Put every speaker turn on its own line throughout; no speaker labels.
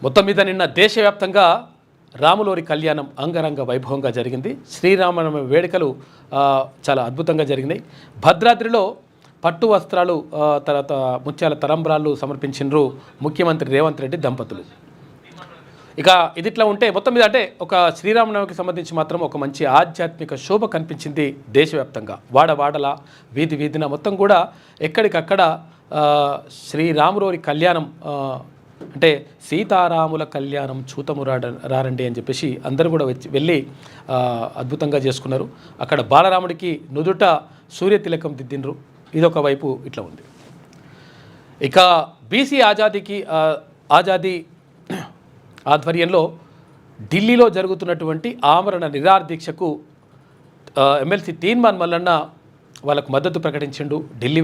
మొత్తం మీద నిన్న దేశవ్యాప్తంగా రాములోరి కళ్యాణం అంగరంగ వైభవంగా జరిగింది. శ్రీరామనవమి వేడుకలు చాలా అద్భుతంగా జరిగినాయి. భద్రాద్రిలో పట్టు వస్త్రాలు తర్వాత ముత్యాల తలంబ్రాలు సమర్పించినారు ముఖ్యమంత్రి రేవంత్ రెడ్డి దంపతులు. ఇక ఇదిట్లా ఉంటే మొత్తం మీద అంటే ఒక శ్రీరామనవమికి సంబంధించి మాత్రం ఒక మంచి ఆధ్యాత్మిక శోభ కనిపించింది దేశవ్యాప్తంగా. వాడవాడల వీధి వీధిన మొత్తం కూడా ఎక్కడికక్కడ శ్రీరాములోరి కళ్యాణం అంటే సీతారాముల కళ్యాణం చూతము రారండి అని చెప్పేసి అందరూ కూడా వెళ్ళి అద్భుతంగా చేసుకున్నారు. అక్కడ బాలరాముడికి నుదుట సూర్యతిలకం దిద్దిండ్రు. ఇదొక వైపు ఇట్లా ఉంది. ఇక బీసీ ఆజాదీ ఆధ్వర్యంలో ఢిల్లీలో జరుగుతున్నటువంటి ఆమరణ నిరాహారదీక్షకు ఎమ్మెల్సీ తీన్మాన్ మల్లన్న వాళ్ళకు మద్దతు ప్రకటించిండు. ఢిల్లీ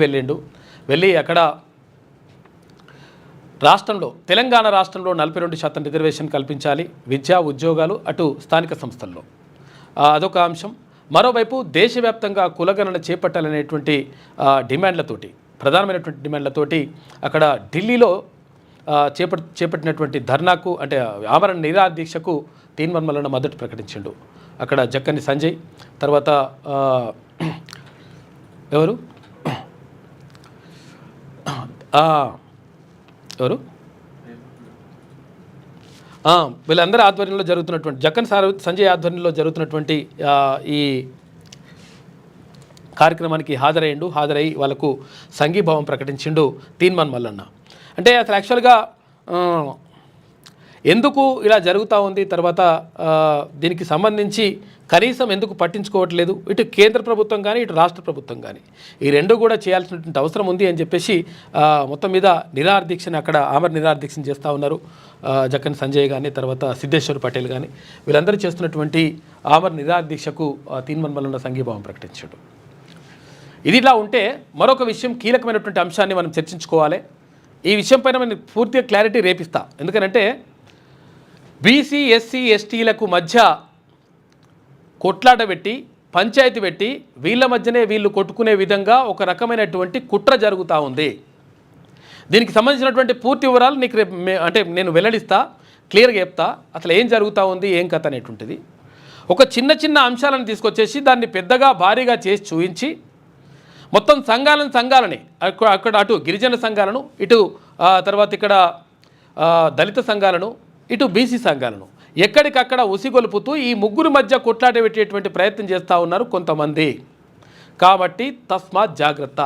వెళ్ళి అక్కడ తెలంగాణ రాష్ట్రంలో 42% రిజర్వేషన్ కల్పించాలి, విద్యా ఉద్యోగాలు అటు స్థానిక సంస్థల్లో, అదొక అంశం. మరోవైపు దేశవ్యాప్తంగా కులగణన చేపట్టాలనేటువంటి ప్రధానమైనటువంటి డిమాండ్లతోటి అక్కడ ఢిల్లీలో చేపట్టినటువంటి ధర్నాకు అంటే ఆమరణ నిరాహార దీక్షకు తీన్మాన్ మల్లన్న మద్దతు ప్రకటించిండు. అక్కడ జక్కని సంజయ్, తర్వాత ఎవరు వీళ్ళందరి ఆధ్వర్యంలో జరుగుతున్నటువంటి సంజయ్ ఆధ్వర్యంలో జరుగుతున్నటువంటి ఈ కార్యక్రమానికి హాజరై వాళ్ళకు సంఘీభావం ప్రకటించిండు తీన్మాన్ మల్లన్న. అంటే అసలు యాక్చువల్గా ఎందుకు ఇలా జరుగుతూ ఉంది, తర్వాత దీనికి సంబంధించి కనీసం ఎందుకు పట్టించుకోవట్లేదు ఇటు కేంద్ర ప్రభుత్వం కానీ ఇటు రాష్ట్ర ప్రభుత్వం కానీ, ఈ రెండు కూడా చేయాల్సినటువంటి అవసరం ఉంది అని చెప్పేసి మొత్తం మీద నిరాహార దీక్షని అక్కడ ఆమరణ నిరాహార దీక్షను చేస్తూ ఉన్నారు. జక్కని సంజయ్ కానీ తర్వాత సిద్ధేశ్వర్ పటేల్ కానీ వీళ్ళందరూ చేస్తున్నటువంటి ఆమరణ నిరాహార దీక్షకు తీన్మాన్ మల్లన్న సంఘీభావం ప్రకటించాడు. ఇది ఇలా ఉంటే మరొక విషయం, కీలకమైనటువంటి అంశాన్ని మనం చర్చించుకోవాలి. ఈ విషయం పైన మనం పూర్తిగా క్లారిటీ రేపిస్తా. ఎందుకంటే బీసీ ఎస్సీ ఎస్టీలకు మధ్య కొట్లాట పెట్టి పంచాయతీ పెట్టి వీళ్ళ మధ్యనే వీళ్ళు కొట్టుకునే విధంగా ఒక రకమైనటువంటి కుట్ర జరుగుతూ ఉంది. దీనికి సంబంధించినటువంటి పూర్తి వివరాలు నీకు నేను వెల్లడిస్తా, క్లియర్గా చెప్తా అసలు ఏం జరుగుతూ ఉంది ఏం కథ అనేటువంటిది. ఒక చిన్న అంశాలను తీసుకొచ్చేసి దాన్ని పెద్దగా భారీగా చేసి చూపించి మొత్తం సంఘాలని అక్కడ అటు గిరిజన సంఘాలను, ఇటు తర్వాత ఇక్కడ దళిత సంఘాలను, ఇటు బీసీ సంఘాలను ఎక్కడికక్కడ ఉసిగొలుపుతూ ఈ ముగ్గురు మధ్య కొట్లాట పెట్టేటువంటి ప్రయత్నం చేస్తూ ఉన్నారు కొంతమంది. కాబట్టి తస్మాత్ జాగ్రత్త.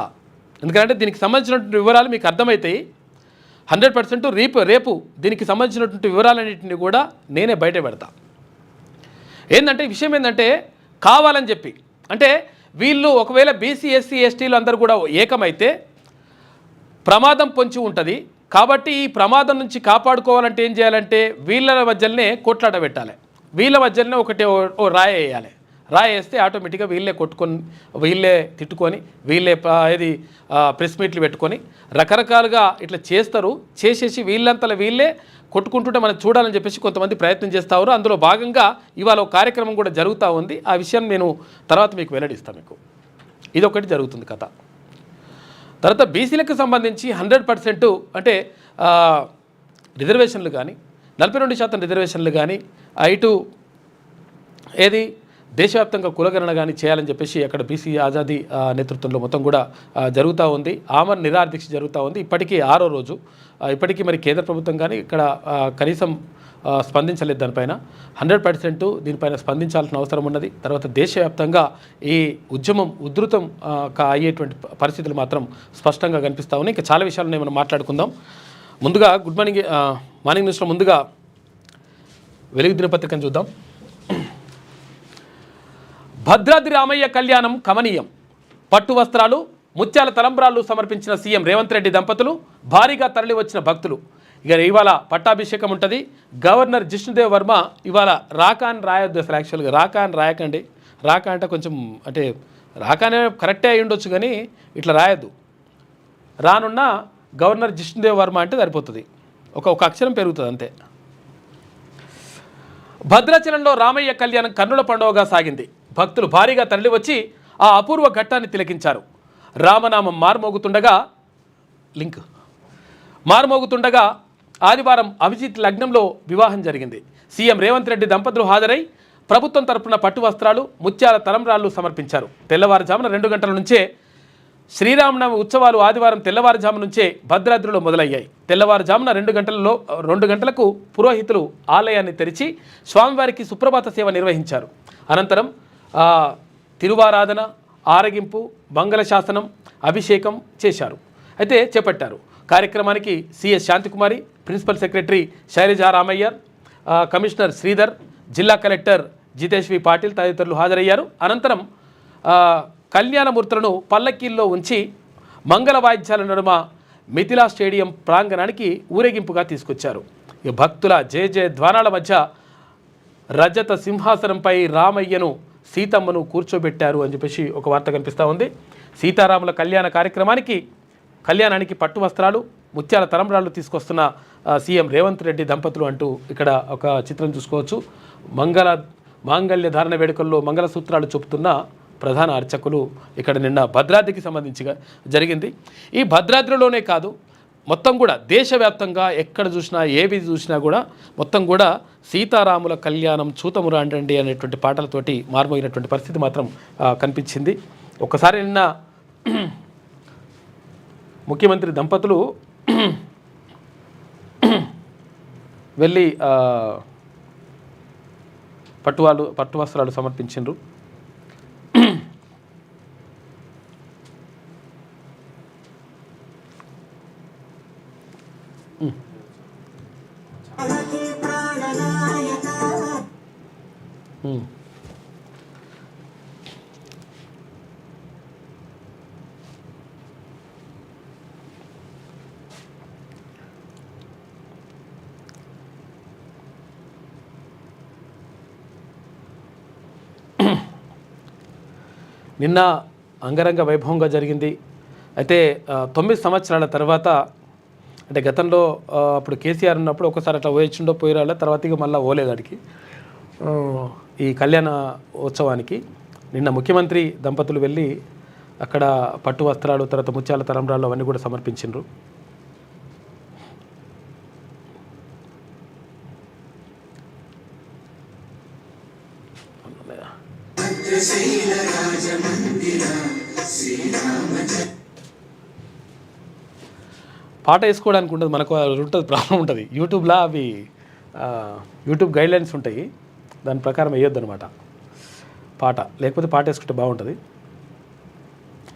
ఎందుకంటే దీనికి సంబంధించినటువంటి వివరాలు మీకు అర్థమవుతాయి. 100% రేపు దీనికి సంబంధించినటువంటి వివరాలన్నింటినీ కూడా నేనే బయట పెడతా. ఏంటంటే విషయం ఏంటంటే కావాలని చెప్పి అంటే వీళ్ళు ఒకవేళ బీసీ ఎస్సీ ఎస్టీలు అందరూ కూడా ఏకమైతే ప్రమాదం పొంచి ఉంటుంది. కాబట్టి ఈ ప్రమాదం నుంచి కాపాడుకోవాలంటే ఏం చేయాలంటే వీళ్ళ మధ్యలోనే కొట్లాట పెట్టాలి, వీళ్ళ మధ్యలోనే రాయి వేయాలి. రాయి వేస్తే ఆటోమేటిక్గా వీళ్ళే కొట్టుకొని వీళ్ళే తిట్టుకొని వీళ్ళే ప్రెస్ మీట్లు పెట్టుకొని రకరకాలుగా ఇట్లా చేస్తారు. చేసేసి వీళ్ళంతలో వీళ్ళే కొట్టుకుంటుంటే మనం చూడాలని చెప్పేసి కొంతమంది ప్రయత్నం చేస్తారు. అందులో భాగంగా ఇవాళ ఒక కార్యక్రమం కూడా జరుగుతూ ఉంది. ఆ విషయం నేను తర్వాత మీకు వెల్లడిస్తాను. మీకు ఇదొకటి జరుగుతుంది కథ. తర్వాత బీసీలకు సంబంధించి 100% అంటే రిజర్వేషన్లు కానీ 42% రిజర్వేషన్లు కానీ ఇటు దేశవ్యాప్తంగా కులగణన కానీ చేయాలని చెప్పేసి అక్కడ బీసీ ఆజాదీ నేతృత్వంలో మొత్తం కూడా జరుగుతూ ఉంది. ఆమరణ నిరాహార దీక్ష జరుగుతూ ఉంది. ఇప్పటికీ 6వ రోజు. ఇప్పటికీ మరి కేంద్ర ప్రభుత్వం కానీ ఇక్కడ కనీసం స్పందించలేదు దానిపైన. 100% దీనిపైన స్పందించాల్సిన అవసరం ఉన్నది. తర్వాత దేశవ్యాప్తంగా ఈ ఉద్యమం ఉధృతం అయ్యేటువంటి పరిస్థితులు మాత్రం స్పష్టంగా కనిపిస్తూ ఉన్నాయి. ఇంకా చాలా విషయాలు మనం మాట్లాడుకుందాం. ముందుగా గుడ్ మార్నింగ్ న్యూస్లో ముందుగా వెలుగు దినపత్రికను చూద్దాం. భద్రాద్రి రామయ్య కళ్యాణం కమనీయం, పట్టు వస్త్రాలు ముత్యాల తలంబ్రాలు సమర్పించిన సీఎం రేవంత్ రెడ్డి దంపతులు, భారీగా తరలి వచ్చిన భక్తులు. ఇక ఇవాళ పట్టాభిషేకం ఉంటుంది. గవర్నర్ జిష్ణుదేవ్ వర్మ ఇవాళ రాకా అని రాయొద్దు. అసలు యాక్చువల్గా రాకా అని రాయకండి. రాకా అంటే కొంచెం అంటే రాకానే కరెక్టే అయి ఉండొచ్చు కానీ ఇట్లా రాయొద్దు. రానున్న గవర్నర్ జిష్ణుదేవ్ వర్మ అంటే సరిపోతుంది, ఒక అక్షరం పెరుగుతుంది అంతే. భద్రాచలంలో రామయ్య కళ్యాణం కన్నుల పండుగగా సాగింది. భక్తులు భారీగా తరలివచ్చి ఆ అపూర్వ ఘట్టాన్ని తిలకించారు. రామనామం మారుమోగుతుండగా ఆదివారం అభిజిత్ లగ్నంలో వివాహం జరిగింది. సీఎం రేవంత్ రెడ్డి దంపతులు హాజరై ప్రభుత్వం తరపున పట్టు వస్త్రాలు, ముత్యాల తలంబ్రాలు సమర్పించారు. తెల్లవారుజామున 2 గంటల నుంచే శ్రీరామనవమి ఉత్సవాలు ఆదివారం తెల్లవారుజాము నుంచే భద్రాద్రిలో మొదలయ్యాయి. తెల్లవారుజామున 2 గంటలకు పురోహితులు ఆలయాన్ని తెరిచి స్వామివారికి సుప్రభాత సేవ నిర్వహించారు. అనంతరం తిరువారాధన, ఆరగింపు, మంగళశాసనం, అభిషేకం చేపట్టారు. కార్యక్రమానికి CS Shantikumari, principal secretary Shailaja Ramaiyer, commissioner Sridhar, జిల్లా కలెక్టర్ జితేష్ వి పాటిల్ తదితరులు హాజరయ్యారు. అనంతరం కళ్యాణమూర్తులను పల్లకీల్లో ఉంచి మంగళ వాయిద్యాల నడుమ మిథిలా స్టేడియం ప్రాంగణానికి ఊరేగింపుగా తీసుకొచ్చారు. ఈ భక్తుల జయ ధ్వానాల మధ్య రజత సింహాసనంపై రామయ్యను, సీతమ్మను కూర్చోబెట్టారు అని చెప్పేసి ఒక వార్త కనిపిస్తూ ఉంది. సీతారాముల కళ్యాణానికి పట్టు వస్త్రాలు, ముత్యాల తలంబ్రాలు తీసుకొస్తున్న సీఎం రేవంత్ రెడ్డి దంపతులు అంటూ ఇక్కడ ఒక చిత్రం చూసుకోవచ్చు. మాంగళ్య ధారణ వేడుకల్లో మంగళసూత్రాలు చూపుతున్న ప్రధాన అర్చకులు ఇక్కడ నిన్న భద్రాద్రికి సంబంధించిగా జరిగింది. ఈ భద్రాద్రిలోనే కాదు, మొత్తం కూడా దేశవ్యాప్తంగా ఎక్కడ చూసినా, ఏవి చూసినా కూడా మొత్తం కూడా సీతారాముల కళ్యాణం చూతమురా అండి అనేటువంటి పాటలతోటి మారుమోగినటువంటి పరిస్థితి మాత్రం కనిపించింది. ఒకసారి నిన్న ముఖ్యమంత్రి దంపతులు వెళ్ళి పట్టు వస్త్రాలు సమర్పించిండ్రు. నిన్న అంగరంగ వైభవంగా జరిగింది. అయితే 9 సంవత్సరాల తర్వాత, అంటే గతంలో అప్పుడు కేసీఆర్ ఉన్నప్పుడు ఒకసారి అట్లా పోయించిండో పోయిరాళ్ళ తర్వాత ఇక మళ్ళీ పోలేదు అడికి ఈ కళ్యాణ ఉత్సవానికి. నిన్న ముఖ్యమంత్రి దంపతులు వెళ్ళి అక్కడ పట్టు వస్త్రాలు, తర్వాత ముత్యాల తలంబ్రాలు అవన్నీ కూడా సమర్పించిండ్రు. పాట వేసుకోవడానికి ఉంటుంది, మనకు ఉంటుంది, ప్రాబ్లం ఉంటుంది. యూట్యూబ్లో అవి యూట్యూబ్ గైడ్లైన్స్ ఉంటాయి, దాని ప్రకారం వేయొద్దు అనమాట పాట, లేకపోతే పాట వేసుకుంటే బాగుంటుంది.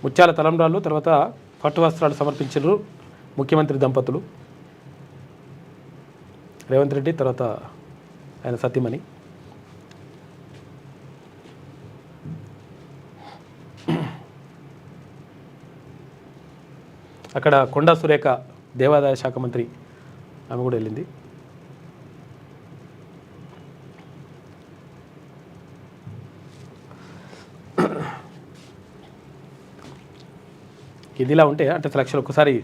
ముత్యాల తలంబ్రాలు తర్వాత పట్టు వస్త్రాలు సమర్పించారు ముఖ్యమంత్రి దంపతులు రేవంత్ రెడ్డి, తర్వాత ఆయన సతీమణి. అక్కడ కొండా సురేఖ దేవాదాయ శాఖ మంత్రి, ఆమె కూడా వెళ్ళింది. ఇదిలా ఉంటే అంటే లక్షలు ఒక్కసారి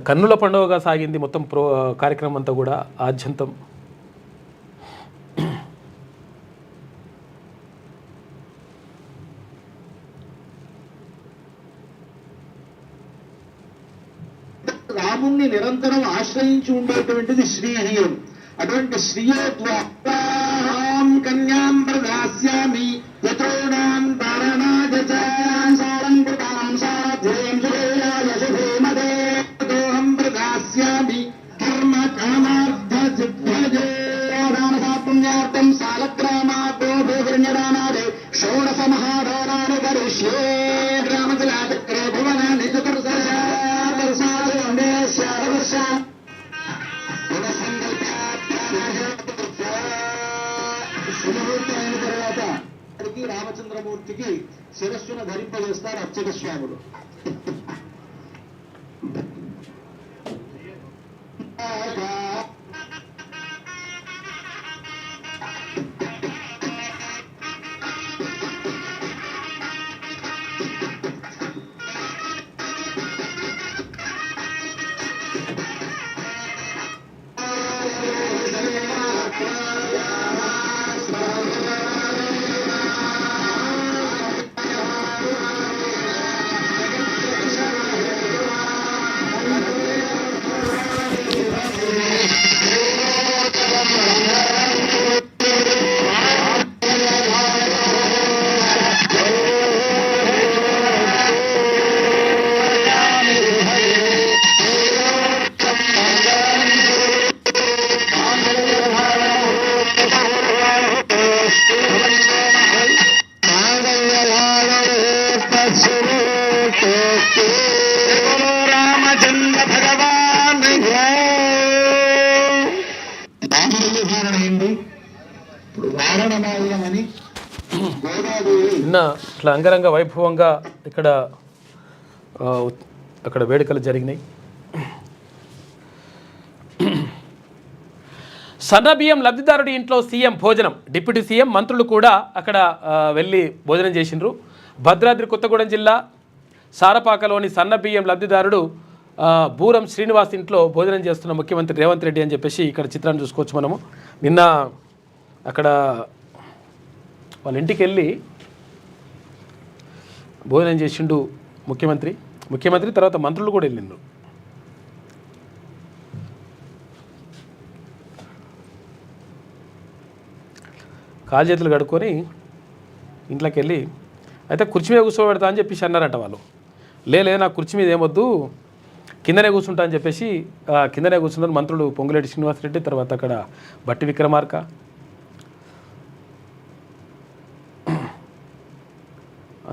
కన్నుల పండుగగా సాగింది మొత్తం కార్యక్రమం అంతా కూడా ఆద్యంతం.
రాముణ్ణి నిరంతరం ఆశ్రయించి ఉండేటువంటిది శ్రీహీయం. అటువంటి శ్రీయో ద్వాం కన్యాం ప్రదాస్యామి యతోనాం తారణాజాం సారంకృతాం సాధ్యేయం సురేయాయ శుభేమదే దోహం ప్రదాస్యామి కర్మ కామార్థ సిద్ధ్యజే పుణ్యార్థం సాలగ్రామాతో భూహిరణ్యదానాదే షోడశ మహాదానాన్ని కరిష్యే రామతిలాచక్రే భువనాన్ని చతుర్దశా అయిన తర్వాత రామచంద్రమూర్తికి శిరస్సును ధరింపజేస్తారు అర్చక స్వాములు. ఉంది. ఇప్పుడు వారణమాల్యం అని గోదాదేవి
నిన్న ఇట్లా అంగరంగ వైభవంగా ఇక్కడ అక్కడ వేడుకలు జరిగినాయి. సన్నబియ్యం లబ్ధిదారుడి ఇంట్లో సీఎం భోజనం, డిప్యూటీ సీఎం మంత్రులు కూడా అక్కడ వెళ్ళి భోజనం చేసిండ్రు. భద్రాద్రి కొత్తగూడెం జిల్లా సారపాకలోని సన్నబియ్యం లబ్ధిదారుడు బూరం శ్రీనివాస్ ఇంట్లో భోజనం చేస్తున్న ముఖ్యమంత్రి రేవంత్ రెడ్డి అని చెప్పేసి ఇక్కడ చిత్రాన్ని చూసుకోవచ్చు మనము. నిన్న అక్కడ వాళ్ళ ఇంటికి వెళ్ళి భోజనం చేసిండు ముఖ్యమంత్రి తర్వాత మంత్రులు కూడా వెళ్ళిండ్రు. కాలు చేతులు కడుక్కొని ఇంట్లోకి వెళ్ళి అయితే కుర్చీ మీద కూర్చోబెడతా అని చెప్పేసి అన్నారట వాళ్ళు. లేదు నాకు కుర్చీ మీద ఏమొద్దు, కిందనే కూర్చుంటా అని చెప్పేసి కిందనే కూర్చున్నారు మంత్రులు పొంగులేటి శ్రీనివాసరెడ్డి, తర్వాత అక్కడ బట్టి విక్రమార్క,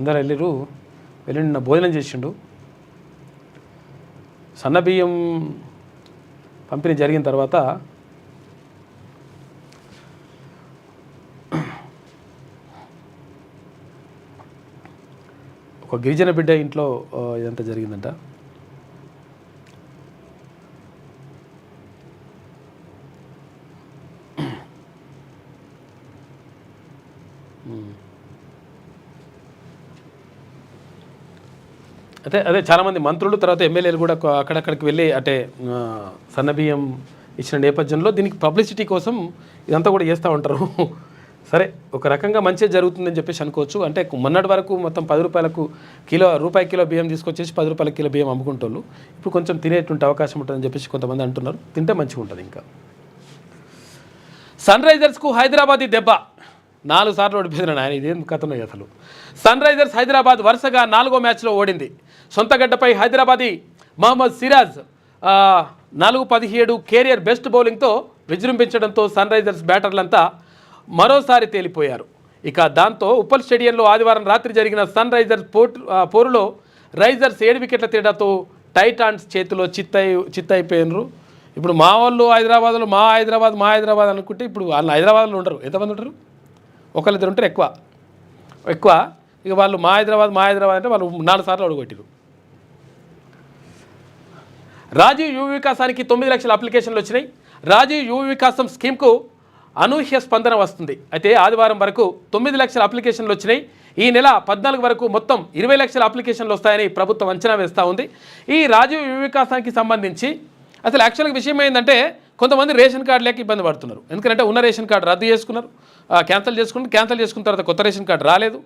అందరూ వెళ్ళి నిన్న భోజనం చేసిండు. సన్నబియ్యం పంపిణీ జరిగిన తర్వాత ఒక గిరిజన బిడ్డ ఇంట్లో ఇదంతా జరిగిందంట. అదే చాలామంది మంత్రులు తర్వాత ఎమ్మెల్యేలు కూడా అక్కడక్కడికి వెళ్ళి అంటే సన్నబియ్యం ఇచ్చిన నేపథ్యంలో దీనికి పబ్లిసిటీ కోసం ఇదంతా కూడా చేస్తూ ఉంటారు. సరే, ఒక రకంగా మంచిగా జరుగుతుందని చెప్పేసి అనుకోవచ్చు. అంటే మొన్నటి వరకు మొత్తం 10 రూపాయలకు రూపాయి కిలో బియ్యం తీసుకొచ్చేసి 10 రూపాయల కిలో బియ్యం అమ్ముకుంటోళ్ళు ఇప్పుడు కొంచెం తినేటువంటి అవకాశం ఉంటుందని చెప్పేసి కొంతమంది అంటున్నారు. తింటే మంచిగా ఉంటుంది. ఇంకా సన్ రైజర్స్కు హైదరాబాదీ దెబ్బ, 4 సార్లు ఓడిపోయిన ఆయన, ఇదేం కథనో అసలు. సన్ రైజర్స్ హైదరాబాద్ వరుసగా 4వ మ్యాచ్లో ఓడింది. సొంత గడ్డపై హైదరాబాదీ మహమ్మద్ సిరాజ్ 4-17 కెరియర్ బెస్ట్ బౌలింగ్తో విజృంభించడంతో సన్ రైజర్స్ బ్యాటర్లంతా మరోసారి తేలిపోయారు. ఇక దాంతో ఉప్పల్ స్టేడియంలో ఆదివారం రాత్రి జరిగిన సన్ రైజర్స్ పోరులో రైజర్స్ 7 వికెట్ల తేడాతో టైటాన్స్ చేతిలో చిత్తయిపోయినరు. ఇప్పుడు మా వాళ్ళు హైదరాబాద్లో మా హైదరాబాద్ అనుకుంటే ఇప్పుడు వాళ్ళు హైదరాబాద్లో ఉండరు. ఎంతమంది ఉంటారు? ఒకళ్ళిద్దరు ఉంటారు ఎక్కువ. ఇక వాళ్ళు మా హైదరాబాద్ అంటే వాళ్ళు 4 సార్లు ఓడగొట్టారు. రాజీవ్ యువ వికాసానికి 9 లక్షల అప్లికేషన్లు వచ్చినాయి. రాజీవ్ యువ వికాసం స్కీమ్కు అనూహ్య స్పందన వస్తుంది. అయితే ఆదివారం వరకు 9 లక్షల అప్లికేషన్లు వచ్చినాయి. ఈ నెల 14 వరకు మొత్తం 20 లక్షల అప్లికేషన్లు వస్తాయని ప్రభుత్వం అంచనా వేస్తూ ఉంది. ఈ రాజీవ్ యువ వికాసానికి సంబంధించి అసలు యాక్చువల్గా విషయం ఏంటంటే కొంతమంది రేషన్ కార్డు లేక ఇబ్బంది పడుతున్నారు. ఎందుకంటే ఉన్న రేషన్ కార్డు రద్దు చేసుకున్నారు, క్యాన్సిల్ చేసుకున్న తర్వాత కొత్త రేషన్ కార్డు రాలేదు.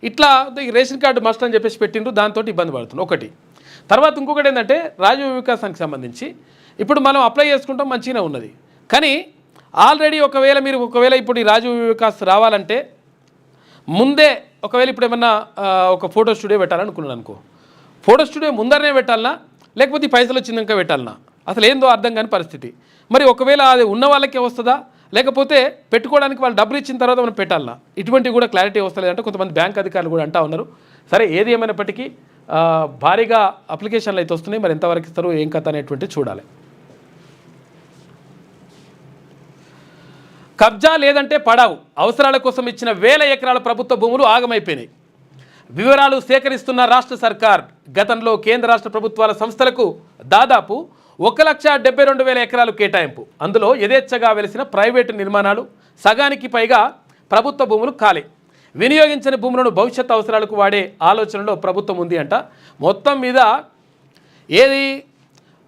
ఇట్లా ఈ రేషన్ కార్డు మస్ట్ అని చెప్పేసి పెట్టిండ్రు, దాంతో ఇబ్బంది పడుతున్నారు ఒకటి. తర్వాత ఇంకొకటి ఏంటంటే రాజీవ్ వికాసానికి సంబంధించి ఇప్పుడు మనం అప్లై చేసుకుంటాం, మంచిగానే ఉన్నది. కానీ ఆల్రెడీ ఒకవేళ ఇప్పుడు ఈ రాజీవ్ వికాస్ రావాలంటే ముందే ఒకవేళ ఇప్పుడు ఏమన్నా ఒక ఫోటో స్టూడియో పెట్టాలనుకున్నాను అనుకో, ఫోటో స్టూడియో ముందరనే పెట్టాలనా లేకపోతే పైసలు వచ్చినాక పెట్టాలనా, అసలు ఏందో అర్థం కాని పరిస్థితి. మరి ఒకవేళ అది ఉన్న వాళ్ళకే వస్తుందా లేకపోతే పెట్టుకోవడానికి వాళ్ళు డబ్బులు ఇచ్చిన తర్వాత మనం పెట్టాలనా, ఇటువంటివి కూడా క్లారిటీ వస్తలేదంటే కొంతమంది బ్యాంక్ అధికారులు కూడా అంటూ ఉన్నారు. సరే, ఏది ఏమైనప్పటికీ భారీగా అప్లికేషన్లు అయితే వస్తున్నాయి. మరి ఎంతవరకు ఇస్తారు ఏం కథ అనేటువంటి చూడాలి. కబ్జా లేదంటే పడావు, అవసరాల కోసం ఇచ్చిన 1000 ఎకరాల ప్రభుత్వ భూములు ఆగమైపోయినాయి. వివరాలు సేకరిస్తున్న రాష్ట్ర సర్కార్ గతంలో కేంద్ర రాష్ట్ర ప్రభుత్వాల సంస్థలకు దాదాపు 1,72,000 ఎకరాలు కేటాయింపు. అందులో యథేచ్ఛగా వెలిసిన ప్రైవేటు నిర్మాణాలు సగానికి పైగా ప్రభుత్వ భూములు ఖాళీ. వినియోగించని భూములను భవిష్యత్ అవసరాలకు వాడే ఆలోచనలో ప్రభుత్వం ఉంది అంట. మొత్తం మీద ఏది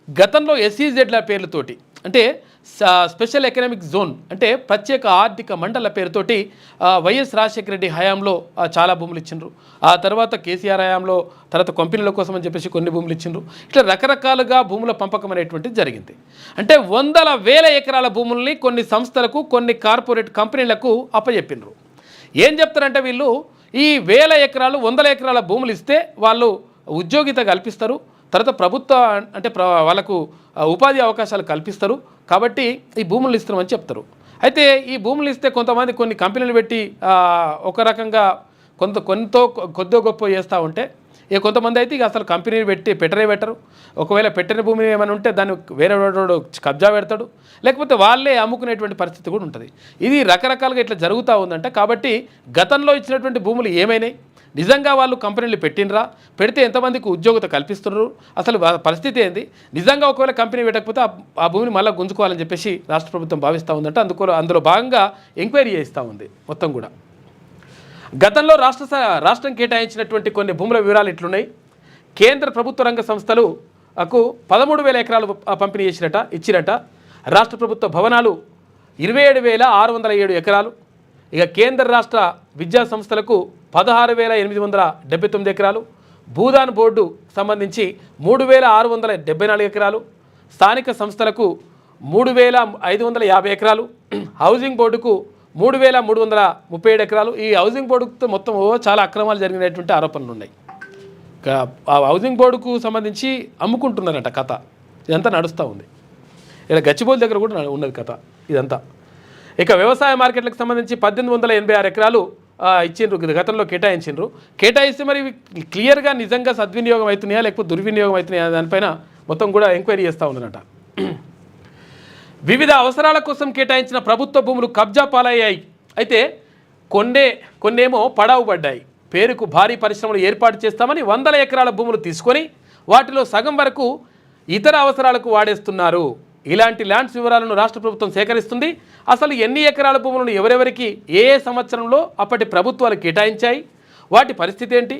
గతంలో ఎస్ఈజెడ్ల పేర్లతోటి అంటే స్పెషల్ ఎకనామిక్ జోన్ అంటే ప్రత్యేక ఆర్థిక మండల పేరుతోటి వైఎస్ రాజశేఖర రెడ్డి హయాంలో చాలా భూములు ఇచ్చిండ్రు. ఆ తర్వాత కేసీఆర్ హయాంలో తర్వాత కంపెనీల కోసం అని చెప్పేసి కొన్ని భూములు ఇచ్చిండ్రు. ఇట్లా రకరకాలుగా భూముల పంపకం అనేటువంటిది జరిగింది. అంటే 100,000 ఎకరాల భూముల్ని కొన్ని సంస్థలకు కొన్ని కార్పొరేట్ కంపెనీలకు అప్పచెప్పిండ్రు. ఏం చెప్తారంటే వీళ్ళు ఈ 1000 ఎకరాలు 100 ఎకరాల భూములు ఇస్తే వాళ్ళు ఉద్యోగిత కల్పిస్తారు, తర్వాత ప్రభుత్వ అంటే వాళ్ళకు ఉపాధి అవకాశాలు కల్పిస్తారు కాబట్టి ఈ భూములు ఇస్తామని చెప్తారు. అయితే ఈ భూములు ఇస్తే కొంతమంది కొన్ని కంపెనీలు పెట్టి ఒక రకంగా కొద్దో గొప్ప చేస్తూ ఉంటే ఇక కొంతమంది అయితే ఇక అసలు కంపెనీ పెట్టరు. ఒకవేళ పెట్టని భూమి ఏమైనా ఉంటే దాన్ని వేరే వాడు కబ్జా పెడతాడు, లేకపోతే వాళ్ళే అమ్ముకునేటువంటి పరిస్థితి కూడా ఉంటుంది. ఇది రకరకాలుగా ఇట్లా జరుగుతూ ఉందంట. కాబట్టి గతంలో ఇచ్చినటువంటి భూములు ఏమైనాయి, నిజంగా వాళ్ళు కంపెనీలు పెట్టినరా, పెడితే ఎంతమందికి ఉద్యోగత కల్పిస్తున్నారు, అసలు పరిస్థితి ఏంది, నిజంగా ఒకవేళ కంపెనీ పెట్టకపోతే ఆ భూమిని మళ్ళీ గుంజుకోవాలని చెప్పేసి రాష్ట్ర ప్రభుత్వం భావిస్తూ ఉందంటే అందులో భాగంగా ఎంక్వైరీ చేస్తూ ఉంది మొత్తం కూడా. గతంలో రాష్ట్రం కేటాయించినటువంటి కొన్ని భూముల వివరాలు ఇట్లున్నాయి. కేంద్ర ప్రభుత్వ రంగ సంస్థలకు 13,000 ఎకరాలు పంపిణీ ఇచ్చిరట. రాష్ట్ర ప్రభుత్వ భవనాలు 27,607 ఎకరాలు. ఇక కేంద్ర రాష్ట్ర విద్యా సంస్థలకు 16,879 ఎకరాలు. భూదాన్ బోర్డు సంబంధించి 3,674 ఎకరాలు. స్థానిక సంస్థలకు 3,550 ఎకరాలు. హౌసింగ్ బోర్డుకు 3,337 ఎకరాలు. ఈ హౌసింగ్ బోర్డుతో మొత్తం చాలా అక్రమాలు జరిగినటువంటి ఆరోపణలు ఉన్నాయి. ఆ హౌసింగ్ బోర్డుకు సంబంధించి అమ్ముకుంటున్నారట కథ. ఇదంతా నడుస్తూ ఉంది. ఇక్కడ గచ్చిబౌలి దగ్గర కూడా ఉన్నది కథ ఇదంతా. ఇక వ్యవసాయ మార్కెట్లకు సంబంధించి 1,886 ఎకరాలు ఇచ్చిండ్రు, గతంలో కేటాయిస్తే మరి క్లియర్గా నిజంగా సద్వినియోగం అవుతున్నాయా లేకపోతే దుర్వినియోగం అవుతున్నాయా దానిపైన మొత్తం కూడా ఎంక్వైరీ చేస్తూ ఉన్నారట. వివిధ అవసరాల కోసం కేటాయించిన ప్రభుత్వ భూములు కబ్జా పాలయ్యాయి. అయితే కొన్నేమో పడావు పడ్డాయి. పేరుకు భారీ పరిశ్రమలు ఏర్పాటు చేస్తామని 100 ఎకరాల భూములు తీసుకొని వాటిలో సగం వరకు ఇతర అవసరాలకు వాడేస్తున్నారు. ఇలాంటి ల్యాండ్స్ వివరాలను రాష్ట్ర ప్రభుత్వం సేకరిస్తుంది. అసలు ఎన్ని ఎకరాల భూములను ఎవరెవరికి ఏ సంవత్సరంలో అప్పటి ప్రభుత్వాలు కేటాయించాయి, వాటి పరిస్థితి ఏంటి,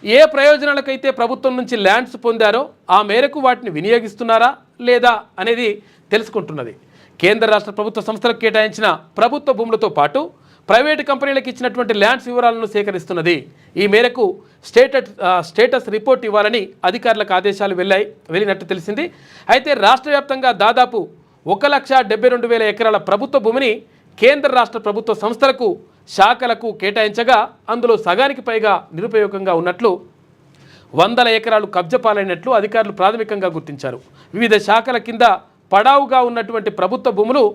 ఏ ప్రయోజనాలకైతే ప్రభుత్వం నుంచి ల్యాండ్స్ పొందారో ఆ మేరకు వాటిని వినియోగిస్తున్నారా లేదా అనేది తెలుసుకుంటున్నది. కేంద్ర రాష్ట్ర ప్రభుత్వ సంస్థలకు కేటాయించిన ప్రభుత్వ భూములతో పాటు ప్రైవేటు కంపెనీలకు ఇచ్చినటువంటి ల్యాండ్స్ వివరాలను సేకరిస్తున్నది. ఈ మేరకు స్టేటస్ రిపోర్ట్ ఇవ్వాలని అధికారులకు ఆదేశాలు వెళ్ళినట్టు తెలిసింది. అయితే రాష్ట్ర వ్యాప్తంగా దాదాపు 1,72,000 ఎకరాల ప్రభుత్వ భూమిని కేంద్ర రాష్ట్ర ప్రభుత్వ సంస్థలకు శాఖలకు కేటాయించగా అందులో సగానికి పైగా నిరుపయోగంగా ఉన్నట్లు 100 ఎకరాలు కబ్జా పాలైనట్లు అధికారులు ప్రాథమికంగా గుర్తించారు. వివిధ శాఖల కింద పడావుగా ఉన్నటువంటి ప్రభుత్వ భూములు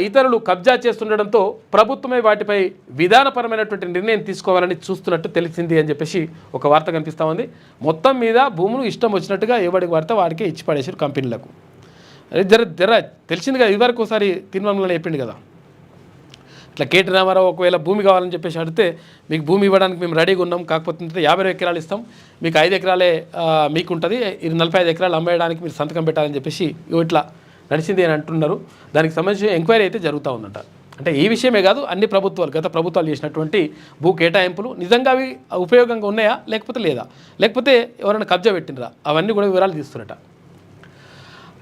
ఇతరులు కబ్జా చేస్తుండడంతో ప్రభుత్వమే వాటిపై విధానపరమైనటువంటి నిర్ణయం తీసుకోవాలని చూస్తున్నట్టు తెలిసింది అని చెప్పేసి ఒక వార్త కనిపిస్తూ ఉంది. మొత్తం మీద భూములు ఇష్టం వచ్చినట్టుగా ఎవరికి వార్త వాడికే ఇచ్చి పడేసారు కంపెనీలకు. జర తెలిసింది కదా, ఇదివరకు ఒకసారి తీర్మానంలో చెప్పింది కదా, ఇట్లా కేటీ రామారావు ఒకవేళ భూమి కావాలని చెప్పేసి అడిగితే మీకు భూమి ఇవ్వడానికి మేము రెడీగా ఉన్నాం, కాకపోతే 50 ఎకరాలు ఇస్తాం, మీకు 5 ఎకరాలే మీకు ఉంటుంది, ఇది 45 ఎకరాలు అమ్మేయడానికి మీరు సంతకం పెట్టాలని చెప్పేసి ఇట్లా నడిచింది అని అంటున్నారు. దానికి సంబంధించి ఎంక్వైరీ అయితే జరుగుతూ ఉందంట. అంటే ఈ విషయమే కాదు, అన్ని ప్రభుత్వాలు గత ప్రభుత్వాలు చేసినటువంటి భూ కేటాయింపులు నిజంగా అవి ఉపయోగంగా ఉన్నాయా లేకపోతే ఎవరైనా కబ్జా పెట్టినరా, అవన్నీ కూడా వివరాలు తీస్తున్నట.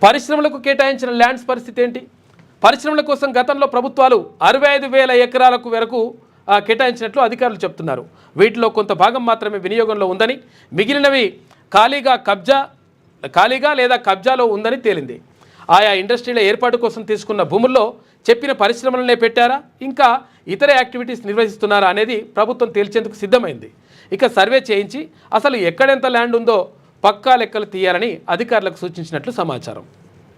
పరిశ్రమలకు కేటాయించిన ల్యాండ్స్ పరిస్థితి ఏంటి? పరిశ్రమల కోసం గతంలో ప్రభుత్వాలు 65,000 ఎకరాలకు వరకు కేటాయించినట్లు అధికారులు చెప్తున్నారు. వీటిలో కొంత భాగం మాత్రమే వినియోగంలో ఉందని, మిగిలినవి ఖాళీగా లేదా కబ్జాలో ఉందని తేలింది. ఆయా ఇండస్ట్రీల ఏర్పాటు కోసం తీసుకున్న భూముల్లో చెప్పిన పరిశ్రమలనే పెట్టారా, ఇంకా ఇతర యాక్టివిటీస్ నిర్వహిస్తున్నారా అనేది ప్రభుత్వం తేల్చేందుకు సిద్ధమైంది. ఇక సర్వే చేయించి అసలు ఎక్కడెంత ల్యాండ్ ఉందో పక్కా లెక్కలు తీయాలని అధికారులకు సూచించినట్లు సమాచారం.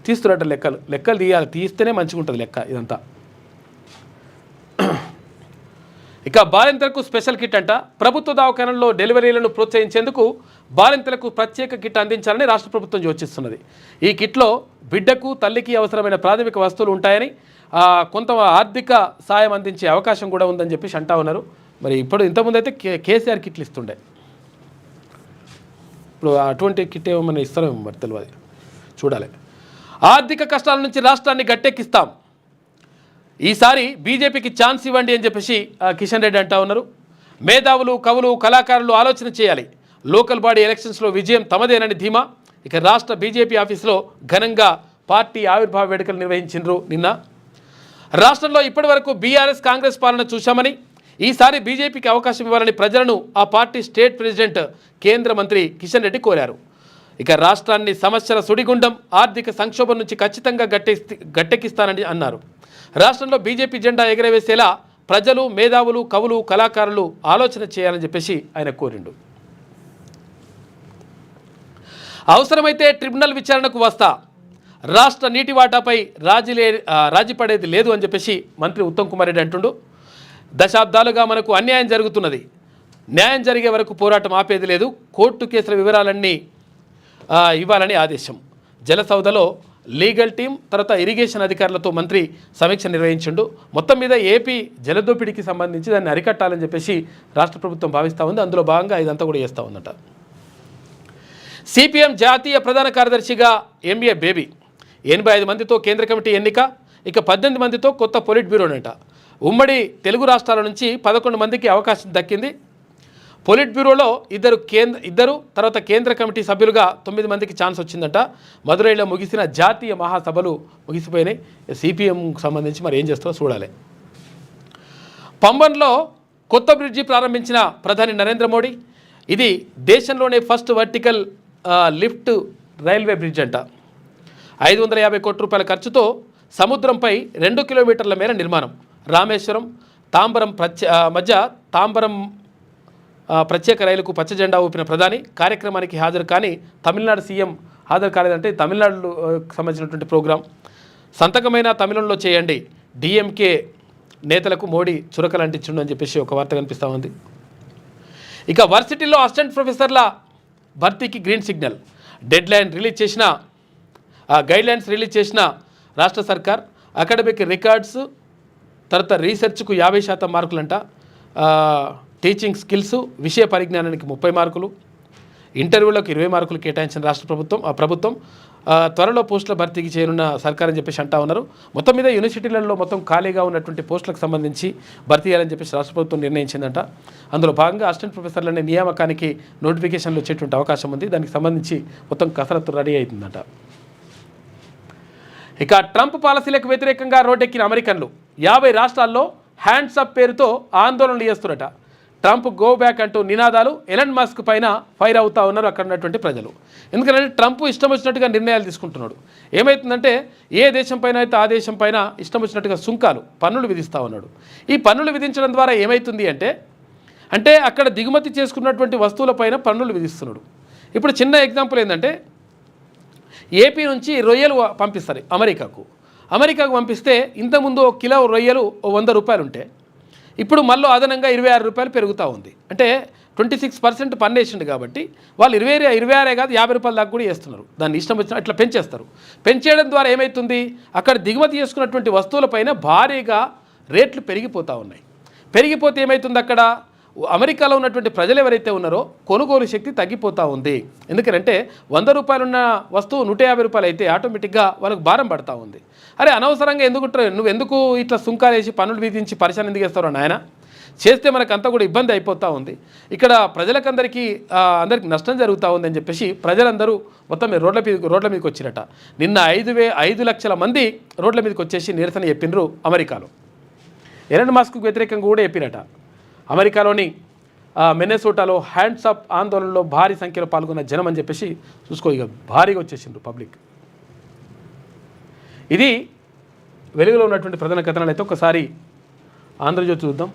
తీస్తున్నట్టు లెక్కలు తీయాలి, తీస్తేనే మంచిగా ఉంటుంది లెక్క ఇదంతా. ఇక బాలింతలకు స్పెషల్ కిట్ అంట. ప్రభుత్వ దవాఖానల్లో డెలివరీలను ప్రోత్సహించేందుకు బాలింతలకు ప్రత్యేక కిట్ అందించాలని రాష్ట్ర ప్రభుత్వం యోచిస్తున్నది. ఈ కిట్లో బిడ్డకు తల్లికి అవసరమైన ప్రాథమిక వస్తువులు ఉంటాయని, కొంత ఆర్థిక సాయం అందించే అవకాశం కూడా ఉందని చెప్పేసి అంటా ఉన్నారు. మరి ఇప్పుడు ఇంతకుముందు అయితే కేసీఆర్ కిట్లు ఇస్తుండే, ఇప్పుడు అటువంటి కిట్ ఏమన్నా ఇస్తారేమో మరి తెలియదు, చూడాలి. ఆర్థిక కష్టాల నుంచి రాష్ట్రాన్ని గట్టెక్కిస్తాం, ఈసారి బీజేపీకి ఛాన్స్ ఇవ్వండి అని చెప్పేసి కిషన్ రెడ్డి అంటా ఉన్నారు. మేధావులు, కవులు, కళాకారులు ఆలోచన చేయాలి, లోకల్ బాడీ ఎలక్షన్స్లో విజయం తమదేనని ధీమా. ఇక రాష్ట్ర బీజేపీ ఆఫీసులో ఘనంగా పార్టీ ఆవిర్భావ వేడుకలు నిర్వహించారు నిన్న. రాష్ట్రంలో ఇప్పటి వరకు బీఆర్ఎస్ కాంగ్రెస్ పాలన చూశామని, ఈసారి బీజేపీకి అవకాశం ఇవ్వాలని ప్రజలను ఆ పార్టీ స్టేట్ ప్రెసిడెంట్ కేంద్ర మంత్రి కిషన్ రెడ్డి కోరారు. ఇక రాష్ట్రాన్ని సమస్యల సుడిగుండం, ఆర్థిక సంక్షోభం నుంచి ఖచ్చితంగా గట్టెక్కిస్తానని అన్నారు. రాష్ట్రంలో బీజేపీ జెండా ఎగరవేసేలా ప్రజలు, మేధావులు, కవులు, కళాకారులు ఆలోచన చేయాలని చెప్పేసి ఆయన కోరిండు. అవసరమైతే ట్రిబ్యునల్ విచారణకు వస్తా, రాష్ట్ర నీటి వాటాపై రాజీ పడేది లేదు అని చెప్పేసి మంత్రి ఉత్తమ్ కుమార్ రెడ్డి అంటుండు. దశాబ్దాలుగా మనకు అన్యాయం జరుగుతున్నది, న్యాయం జరిగే వరకు పోరాటం ఆపేది లేదు, కోర్టు కేసుల వివరాలన్నీ ఇవ్వాలని ఆదేశం. జలసౌధలో లీగల్ టీం తర్వాత ఇరిగేషన్ అధికారులతో మంత్రి సమీక్ష నిర్వహించిండు. మొత్తం మీద ఏపీ జలదోపిడీకి సంబంధించి దాన్ని అరికట్టాలని చెప్పేసి రాష్ట్ర ప్రభుత్వం భావిస్తూ ఉంది. అందులో భాగంగా ఇదంతా కూడా చేస్తూ ఉందట. సిపిఎం జాతీయ ప్రధాన కార్యదర్శిగా ఎంఏ బేబీ 85 మందితో కేంద్ర కమిటీ ఎన్నిక, ఇక 18 మందితో కొత్త పొలిట్ బ్యూరోనట. ఉమ్మడి తెలుగు రాష్ట్రాల నుంచి 11 మందికి అవకాశం దక్కింది. పొలిట్ బ్యూరోలో ఇద్దరు తర్వాత కేంద్ర కమిటీ సభ్యులుగా 9 మందికి ఛాన్స్ వచ్చిందట. మదురైలో ముగిసిన జాతీయ మహాసభలు ముగిసిపోయినాయి. సిపిఎంకు సంబంధించి మరి ఏం చేస్తారో చూడాలి. పంబన్లో కొత్త బ్రిడ్జి ప్రారంభించిన ప్రధాని నరేంద్ర మోడీ. ఇది దేశంలోనే first vertical lift railway bridge అంట. 550 కోట్ల రూపాయల ఖర్చుతో సముద్రంపై 2 కిలోమీటర్ల మేర నిర్మాణం. రామేశ్వరం తాంబరం మధ్య తాంబరం ప్రత్యేక రైలుకు పచ్చ జెండా ఊపిన ప్రధాని. కార్యక్రమానికి హాజరు కానీ తమిళనాడు సీఎం హాజరు కాలేదంటే తమిళనాడుకు సంబంధించినటువంటి ప్రోగ్రాం. సంతకమైన తమిళంలో చేయండి, డిఎంకే నేతలకు మోడీ చురకలు అంటించుండు అని చెప్పేసి ఒక వార్త కనిపిస్తూ ఉంది. ఇక వర్సిటీల్లో అసిస్టెంట్ ప్రొఫెసర్ల భర్తీకి గ్రీన్ సిగ్నల్. గైడ్లైన్స్ రిలీజ్ చేసిన రాష్ట్ర సర్కార్. అకాడమిక్ రికార్డ్స్ తర్వాత రీసెర్చ్కు 50% మార్కులంట. టీచింగ్ స్కిల్స్ విషయ పరిజ్ఞానానికి 30 మార్కులు. ఇంటర్వ్యూలకు 20 మార్కులు కేటాయించిన రాష్ట్ర ప్రభుత్వం త్వరలో పోస్టుల భర్తీకి చేయనున్న సర్కార్ అని చెప్పేసి అంటా ఉన్నారు. మొత్తం మీద యూనివర్సిటీలలో మొత్తం ఖాళీగా ఉన్నటువంటి పోస్టులకు సంబంధించి భర్తీ చేయాలని చెప్పేసి రాష్ట్ర ప్రభుత్వం నిర్ణయించిందంట. అందులో భాగంగా అసిస్టెంట్ ప్రొఫెసర్లనే నియామకానికి నోటిఫికేషన్లు వచ్చేటువంటి అవకాశం ఉంది. దానికి సంబంధించి మొత్తం కసరత్తు రెడీ అవుతుందట. ఇక ట్రంప్ పాలసీలకు వ్యతిరేకంగా రోడ్డెక్కిన అమెరికన్లు 50 రాష్ట్రాల్లో హ్యాండ్స్ అప్ పేరుతో ఆందోళనలు చేస్తున్నట. ట్రంప్ గో బ్యాక్ అంటూ నినాదాలు. ఎలన్ మస్క్ పైన ఫైర్ అవుతూ ఉన్నారు అక్కడ ఉన్నటువంటి ప్రజలు. ఎందుకంటే ట్రంప్ ఇష్టం వచ్చినట్టుగా నిర్ణయాలు తీసుకుంటున్నాడు. ఏమవుతుందంటే ఏ దేశం పైన అయితే ఆ దేశం పైన ఇష్టం వచ్చినట్టుగా పన్నులు విధిస్తూ ఉన్నాడు. ఈ పన్నులు విధించడం ద్వారా ఏమవుతుంది అంటే అక్కడ దిగుమతి చేసుకున్నటువంటి వస్తువులపైన పన్నులు విధిస్తున్నాడు. ఇప్పుడు చిన్న ఎగ్జాంపుల్ ఏంటంటే ఏపీ నుంచి రొయ్యలు పంపిస్తారు అమెరికాకు పంపిస్తే ఇంతకుముందు 1 కిలో రొయ్యలు 100 రూపాయలు ఉంటే ఇప్పుడు మళ్ళీ అదనంగా 26 రూపాయలు పెరుగుతూ ఉంది. అంటే 26% పన్ను వేసిండు కాబట్టి వాళ్ళు 26 కాదు 50 రూపాయల దాకా కూడా వేస్తున్నారు. దాన్ని ఇష్టం వచ్చిన అట్లా పెంచేస్తారు. పెంచేయడం ద్వారా ఏమవుతుంది, అక్కడ దిగుమతి చేసుకున్నటువంటి వస్తువులపైన భారీగా రేట్లు పెరిగిపోతూ ఉన్నాయి. పెరిగిపోతే ఏమవుతుంది, అక్కడ అమెరికాలో ఉన్నటువంటి ప్రజలు ఎవరైతే ఉన్నారో కొనుగోలు శక్తి తగ్గిపోతూ ఉంది. ఎందుకంటే 100 రూపాయలు ఉన్న వస్తువు 150 రూపాయలు అయితే ఆటోమేటిక్గా వాళ్ళకు భారం పడుతూ ఉంది. అరే అనవసరంగా నువ్వెందుకు ఇట్లా సుంకాలు వేసి పన్నులు విధించి పరిశాన్ ఎందుకు వేస్తారో నాయన, చేస్తే మనకంతా కూడా ఇబ్బంది అయిపోతూ ఉంది. ఇక్కడ అందరికీ నష్టం జరుగుతూ ఉంది అని చెప్పేసి ప్రజలందరూ మొత్తం రోడ్ల మీదకి వచ్చిరట. నిన్న 5 లక్షల మంది రోడ్ల మీదకి వచ్చేసి నిరసన చెప్పినరు అమెరికాలో. ఎలన్ మస్క్కు వ్యతిరేకంగా కూడా చెప్పిరట. అమెరికాలోని మిన్నెసోటాలో హ్యాండ్స్ అప్ ఆందోళనలో భారీ సంఖ్యలో పాల్గొన్న జనం అని చెప్పేసి చూసుకో, ఇక భారీగా వచ్చేసిండ్రు పబ్లిక్. ఇది వెలుగులో ఉన్నటువంటి ప్రధాన కథనాలు. అయితే ఒకసారి ఆంధ్రజ్యోతి చూద్దాం.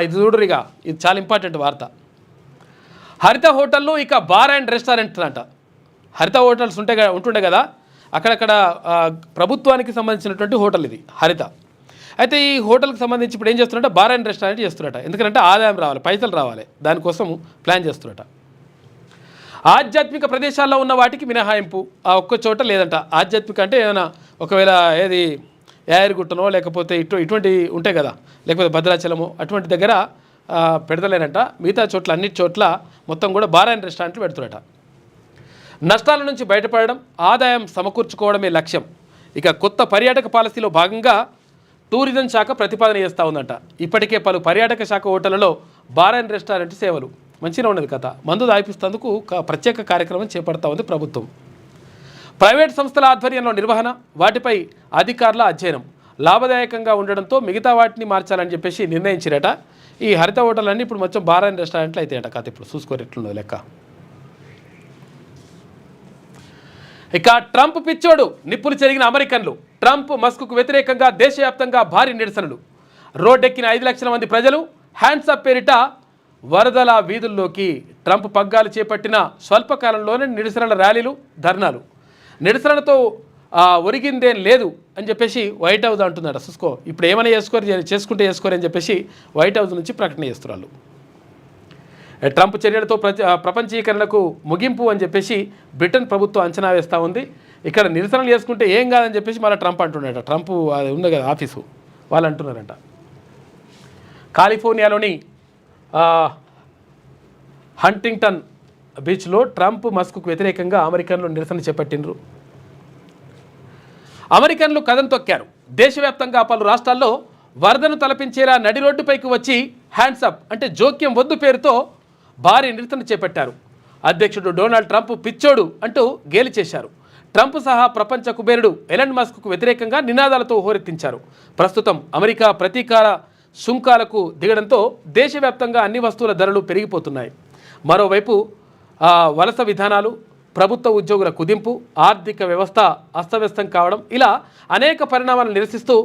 ఇది చూడరు, ఇక ఇది చాలా ఇంపార్టెంట్ వార్త. హరిత హోటళ్ళు ఇక బార్ అండ్ రెస్టారెంట్ అంట. హరిత హోటల్స్ ఉంటుండే కదా, అక్కడక్కడ ప్రభుత్వానికి సంబంధించినటువంటి హోటల్ ఇది హరిత. అయితే ఈ హోటల్కి సంబంధించి ఇప్పుడు ఏం చేస్తున్నట్ట, బార్ అండ్ రెస్టారెంట్ చేస్తున్నట్ట. ఎందుకంటే ఆదాయం రావాలి, పైసలు రావాలి, దానికోసం ప్లాన్ చేస్తున్నట్ట. ఆధ్యాత్మిక ప్రదేశాల్లో ఉన్న వాటికి మినహాయింపు ఆ ఒక్క చోట లేదంట. ఆధ్యాత్మిక అంటే ఏమైనా ఒకవేళ ఏది యాయరుగుట్టనో లేకపోతే ఇటువంటి ఉంటాయి కదా, లేకపోతే భద్రాచలమో అటువంటి దగ్గర పెడతలేనట. మిగతా చోట్ల అన్నిటి చోట్ల మొత్తం కూడా బార్ అండ్ రెస్టారెంట్లు పెడుతున్నట. నష్టాల నుంచి బయటపడడం, ఆదాయం సమకూర్చుకోవడమే లక్ష్యం. ఇక కొత్త పర్యాటక పాలసీలో భాగంగా టూరిజం శాఖ ప్రతిపాదన చేస్తూ ఉందంట. ఇప్పటికే పలు పర్యాటక శాఖ హోటళ్లలో బార్ అండ్ రెస్టారెంట్ సేవలు మంచిగా ఉన్నది కథ. మందు దాయిపిస్తేందుకు ప్రత్యేక కార్యక్రమం చేపడతా ఉంది ప్రభుత్వం. ప్రైవేట్ సంస్థల ఆధ్వర్యంలో నిర్వహణ, వాటిపై అధికారుల అధ్యయనం లాభదాయకంగా ఉండడంతో మిగతా వాటిని మార్చాలని చెప్పేసి నిర్ణయించిరట. ఈ హరిత హోటళ్ళన్నీ ఇప్పుడు మొత్తం బార్ అండ్ రెస్టారెంట్లు అయితాయట కథ. ఇప్పుడు చూసుకోరు ఎట్లున్నది లెక్క. ఇక ట్రంప్ పిచ్చోడు, నిప్పులు చెరిగిన అమెరికన్లు. ట్రంప్ మస్క్కు వ్యతిరేకంగా దేశవ్యాప్తంగా భారీ నిరసనలు. రోడ్డెక్కిన 5 లక్షల మంది ప్రజలు. హ్యాండ్స్ అప్ పేరిట వరదల వీధుల్లోకి. ట్రంప్ పగ్గాలు చేపట్టిన స్వల్పకాలంలోనే నిరసనల ర్యాలీలు, ధర్నాలు. నిరసనలతో ఒరిగిందేం లేదు అని చెప్పేసి వైట్ హౌస్ అంటున్నాడు. చూసుకో ఇప్పుడు ఏమైనా చేసుకుంటే చేసుకోరు అని చెప్పేసి వైట్ హౌస్ నుంచి ప్రకటన చేస్తున్నారు. ట్రంప్ చర్యలతో ప్రపంచీకరణకు ముగింపు అని చెప్పేసి బ్రిటన్ ప్రభుత్వం అంచనా వేస్తూ ఉంది. ఇక్కడ నిరసనలు చేసుకుంటే ఏం కాదని చెప్పేసి మళ్ళీ ట్రంప్ అంటున్నాడట. ట్రంప్ అది ఉంది కదా ఆఫీసు, వాళ్ళు అంటున్నారంట. కాలిఫోర్నియాలోని హంటింగ్టన్ బీచ్లో ట్రంప్ మస్క్కు వ్యతిరేకంగా అమెరికన్లు నిరసన చేపట్టిండ్రు. అమెరికన్లు కథం తొక్కారు. దేశవ్యాప్తంగా పలు రాష్ట్రాల్లో వరదను తలపించేలా నడి రోడ్డుపైకి వచ్చి హ్యాండ్సప్ అంటే జోక్యం వద్దు పేరుతో భారీ నిరసన చేపట్టారు. అధ్యక్షుడు డొనాల్డ్ ట్రంప్ పిచ్చోడు అంటూ గేలి చేశారు. ట్రంప్ సహా ప్రపంచ కుబేరుడు ఎలన్ మస్క్కు వ్యతిరేకంగా నినాదాలతో హోరెత్తించారు. ప్రస్తుతం అమెరికా ప్రతీకార సుంకాలకు దిగడంతో దేశవ్యాప్తంగా అన్ని వస్తువుల ధరలు పెరిగిపోతున్నాయి. మరోవైపు వలస విధానాలు, ప్రభుత్వ ఉద్యోగుల కుదింపు, ఆర్థిక వ్యవస్థ అస్తవ్యస్తం కావడం ఇలా అనేక పరిణామాలను నిరసిస్తూ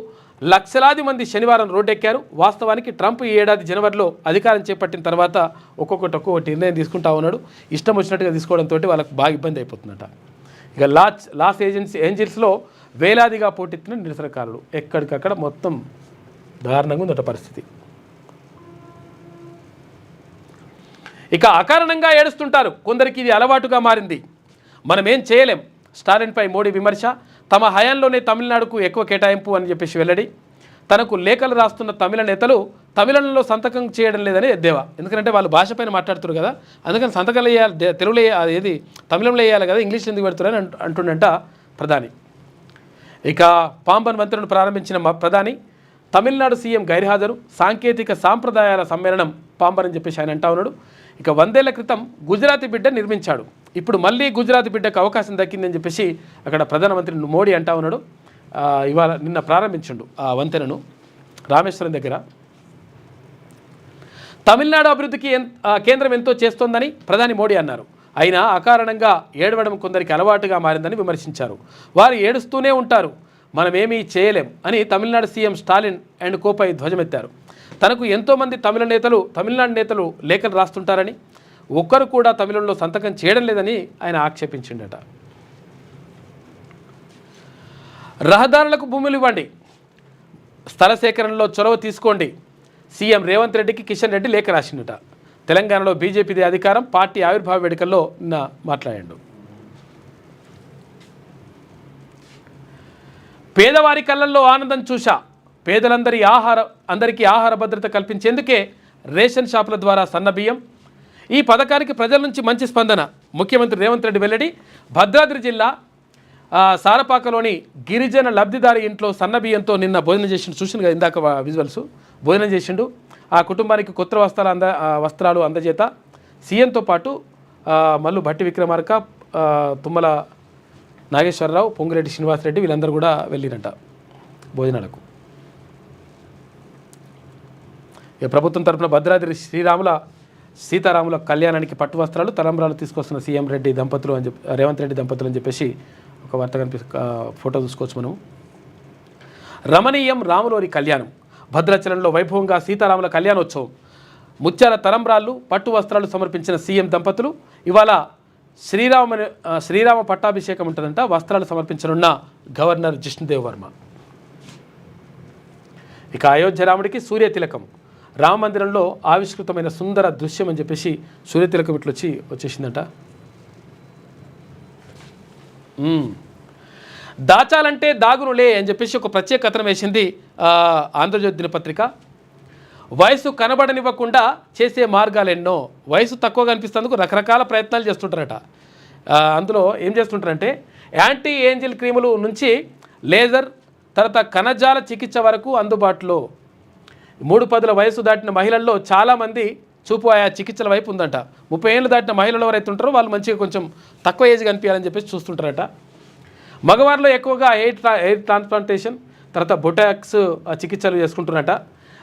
లక్షలాది మంది శనివారం రోడ్డెక్కారు. వాస్తవానికి ట్రంప్ ఈ ఏడాది జనవరిలో అధికారం చేపట్టిన తర్వాత ఒక్కొక్కటి నిర్ణయం తీసుకుంటా ఉన్నాడు. ఇష్టం వచ్చినట్టుగా తీసుకోవడంతో వాళ్ళకు బాగా ఇబ్బంది అయిపోతుందట. ఇక లాస్ ఏంజల్స్లో వేలాదిగా పోటెత్తిన నిరసనకారులు. ఎక్కడికక్కడ మొత్తం దారుణంగా ఉందట పరిస్థితి. ఇక అకారణంగా ఏడుస్తుంటారు. కొందరికి ఇది అలవాటుగా మారింది. మనం ఏం చేయలేం. స్టాలిన్పై మోడీ విమర్శ. తమ హయాంలోనే తమిళనాడుకు ఎక్కువ కేటాయింపు అని చెప్పేసి వెల్లడి. తనకు లేఖలు రాస్తున్న తమిళ నేతలు తమిళంలో సంతకం చేయడం లేదని ఎద్దేవా. ఎందుకంటే వాళ్ళు భాషపైన మాట్లాడుతున్నారు కదా, అందుకని సంతకాలు వేయాలి, తెలుగులో ఏది తమిళంలో వేయాలి కదా, ఇంగ్లీష్ ఎందుకు పెడుతున్నారని అంటుండంట ప్రధాని. ఇక పాంబన్ వంతెనను ప్రారంభించిన ప్రధాని తమిళనాడు సీఎం గైర్హాజరు. సాంకేతిక సాంప్రదాయాల సమ్మేళనం పాంబన్ అని చెప్పేసి ఆయన అంటా ఉన్నాడు. ఇక 100 ఏళ్ల క్రితం గుజరాతీ బిడ్డ నిర్మించాడు. ఇప్పుడు మళ్ళీ గుజరాతీ బిడ్డకు అవకాశం దక్కిందని చెప్పేసి అక్కడ ప్రధానమంత్రి మోడీ అంటా ఉన్నాడు. నిన్న ప్రారంభించిండు ఆ వంతెనను రామేశ్వరం దగ్గర. తమిళనాడు అభివృద్ధికి కేంద్రం ఎంతో చేస్తోందని ప్రధాని మోడీ అన్నారు. అయినా అకారణంగా ఏడవడం కొందరికి అలవాటుగా మారిందని విమర్శించారు. వారు ఏడుస్తూనే ఉంటారు, మనమేమీ చేయలేం అని తమిళనాడు సీఎం స్టాలిన్ అండ్ కోపై ధ్వజమెత్తారు. తనకు ఎంతోమంది తమిళనాడు నేతలు లేఖలు రాస్తుంటారని, ఒక్కరు కూడా తమిళంలో సంతకం చేయడం లేదని ఆయన ఆక్షేపించిండట. రహదారులకు భూములు ఇవ్వండి, స్థల సేకరణలో చొరవ తీసుకోండి. సీఎం రేవంత్ రెడ్డికి కిషన్ రెడ్డి లేఖ రాసిండట. తెలంగాణలో బీజేపీది అధికారం, పార్టీ ఆవిర్భావ వేడుకల్లో నిన్న మాట్లాడాడు. పేదవారి కళ్ళల్లో ఆనందం చూశా. అందరికీ ఆహార భద్రత కల్పించేందుకే రేషన్ షాపుల ద్వారా సన్నబియ్యం. ఈ పథకానికి ప్రజల నుంచి మంచి స్పందన. ముఖ్యమంత్రి రేవంత్ రెడ్డి వెల్లడి. భద్రాద్రి జిల్లా సారపాకలోని గిరిజన లబ్ధిదారి ఇంట్లో సన్నబియ్యంతో నిన్న భోజనం చేసిండు. చూసిండు కదా ఇందాక విజువల్స్. భోజనం చేసిండు. ఆ కుటుంబానికి కొత్త వస్త్రాలు అందజేత సీఎంతో పాటు మల్లు భట్టి విక్రమార్క, తుమ్మల నాగేశ్వరరావు, పొంగిరెడ్డి శ్రీనివాసరెడ్డి వీళ్ళందరూ కూడా వెళ్ళిరంట భోజనాలకు. ఇక ప్రభుత్వం తరఫున భద్రాద్రి సీతారాముల కళ్యాణానికి పట్టు వస్త్రాలు, తలంబ్రాలు తీసుకొస్తున్న సీఎం రెడ్డి దంపతులు అని రేవంత్ రెడ్డి దంపతులు అని చెప్పేసి ఒక వార్త ఫోటో చూసుకోవచ్చు మనం. రమణీయం రాములోరి కళ్యాణం. భద్రాచలంలో వైభవంగా సీతారాముల కళ్యాణోత్సవం. ముత్యాల తలంబ్రాళ్ళు, పట్టు వస్త్రాలు సమర్పించిన సీఎం దంపతులు. ఇవాళ శ్రీరామ పట్టాభిషేకం ఉంటుందంట. వస్త్రాలు సమర్పించనున్న గవర్నర్ జిష్ణుదేవ్ వర్మ. ఇక అయోధ్య రాముడికి సూర్యతిలకం. రామ మందిరంలో ఆవిష్కృతమైన సుందర దృశ్యం అని చెప్పేసి సూర్యతిలకం ఇట్లా వచ్చేసిందంట. దాచాలంటే దాగునులే అని చెప్పేసి ఒక ప్రత్యేక కథనం వేసింది ఆంధ్రజ్యోతి దినపత్రిక. వయసు కనబడనివ్వకుండా చేసే మార్గాలు ఎన్నో. వయసు తక్కువగా అనిపిస్తేందుకు రకరకాల ప్రయత్నాలు చేస్తుంటారట. అందులో ఏం చేస్తుంటారంటే యాంటీ ఏంజిల్ క్రీములు నుంచి లేజర్, తర్వాత కణజాల చికిత్స వరకు అందుబాటులో. 3-10 వయసు దాటిన మహిళల్లో చాలామంది చూపు ఆయా చికిత్సల వైపు ఉందంట. 30 ఏళ్ళు దాటిన మహిళలు ఎవరైతే ఉంటారో వాళ్ళు మంచిగా కొంచెం తక్కువ ఏజ్ కనిపించాలని చెప్పేసి చూస్తుంటారట. మగవారిలో ఎక్కువగా ఎయిర్ ట్రాన్స్ప్లాంటేషన్, తర్వాత బొటాక్స్ చికిత్సలు చేసుకుంటున్నట.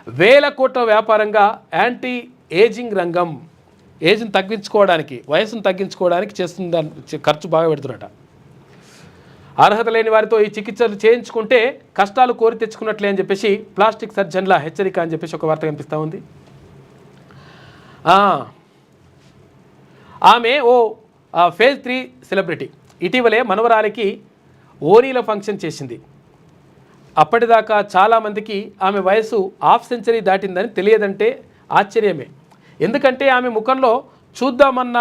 1000 కోట్ల వ్యాపారంగా యాంటీ ఏజింగ్ రంగం. ఏజ్ని తగ్గించుకోవడానికి, వయసును తగ్గించుకోవడానికి చేస్తుంది, ఖర్చు బాగా పెడుతున్నట. అర్హత లేని వారితో ఈ చికిత్సలు చేయించుకుంటే కష్టాలు కోరి తెచ్చుకున్నట్లే అని చెప్పేసి ప్లాస్టిక్ సర్జన్ల హెచ్చరిక అని చెప్పేసి ఒక వార్త కనిపిస్తూ ఉంది. ఆమె ఓ ఫేజ్ 3 సెలబ్రిటీ. ఇటీవలే మనవరాలికి ఓనీల ఫంక్షన్ చేసింది. అప్పటిదాకా చాలామందికి ఆమె వయసు హాఫ్ సెంచరీ దాటిందని తెలియదంటే ఆశ్చర్యమే. ఎందుకంటే ఆమె ముఖంలో చూద్దామన్న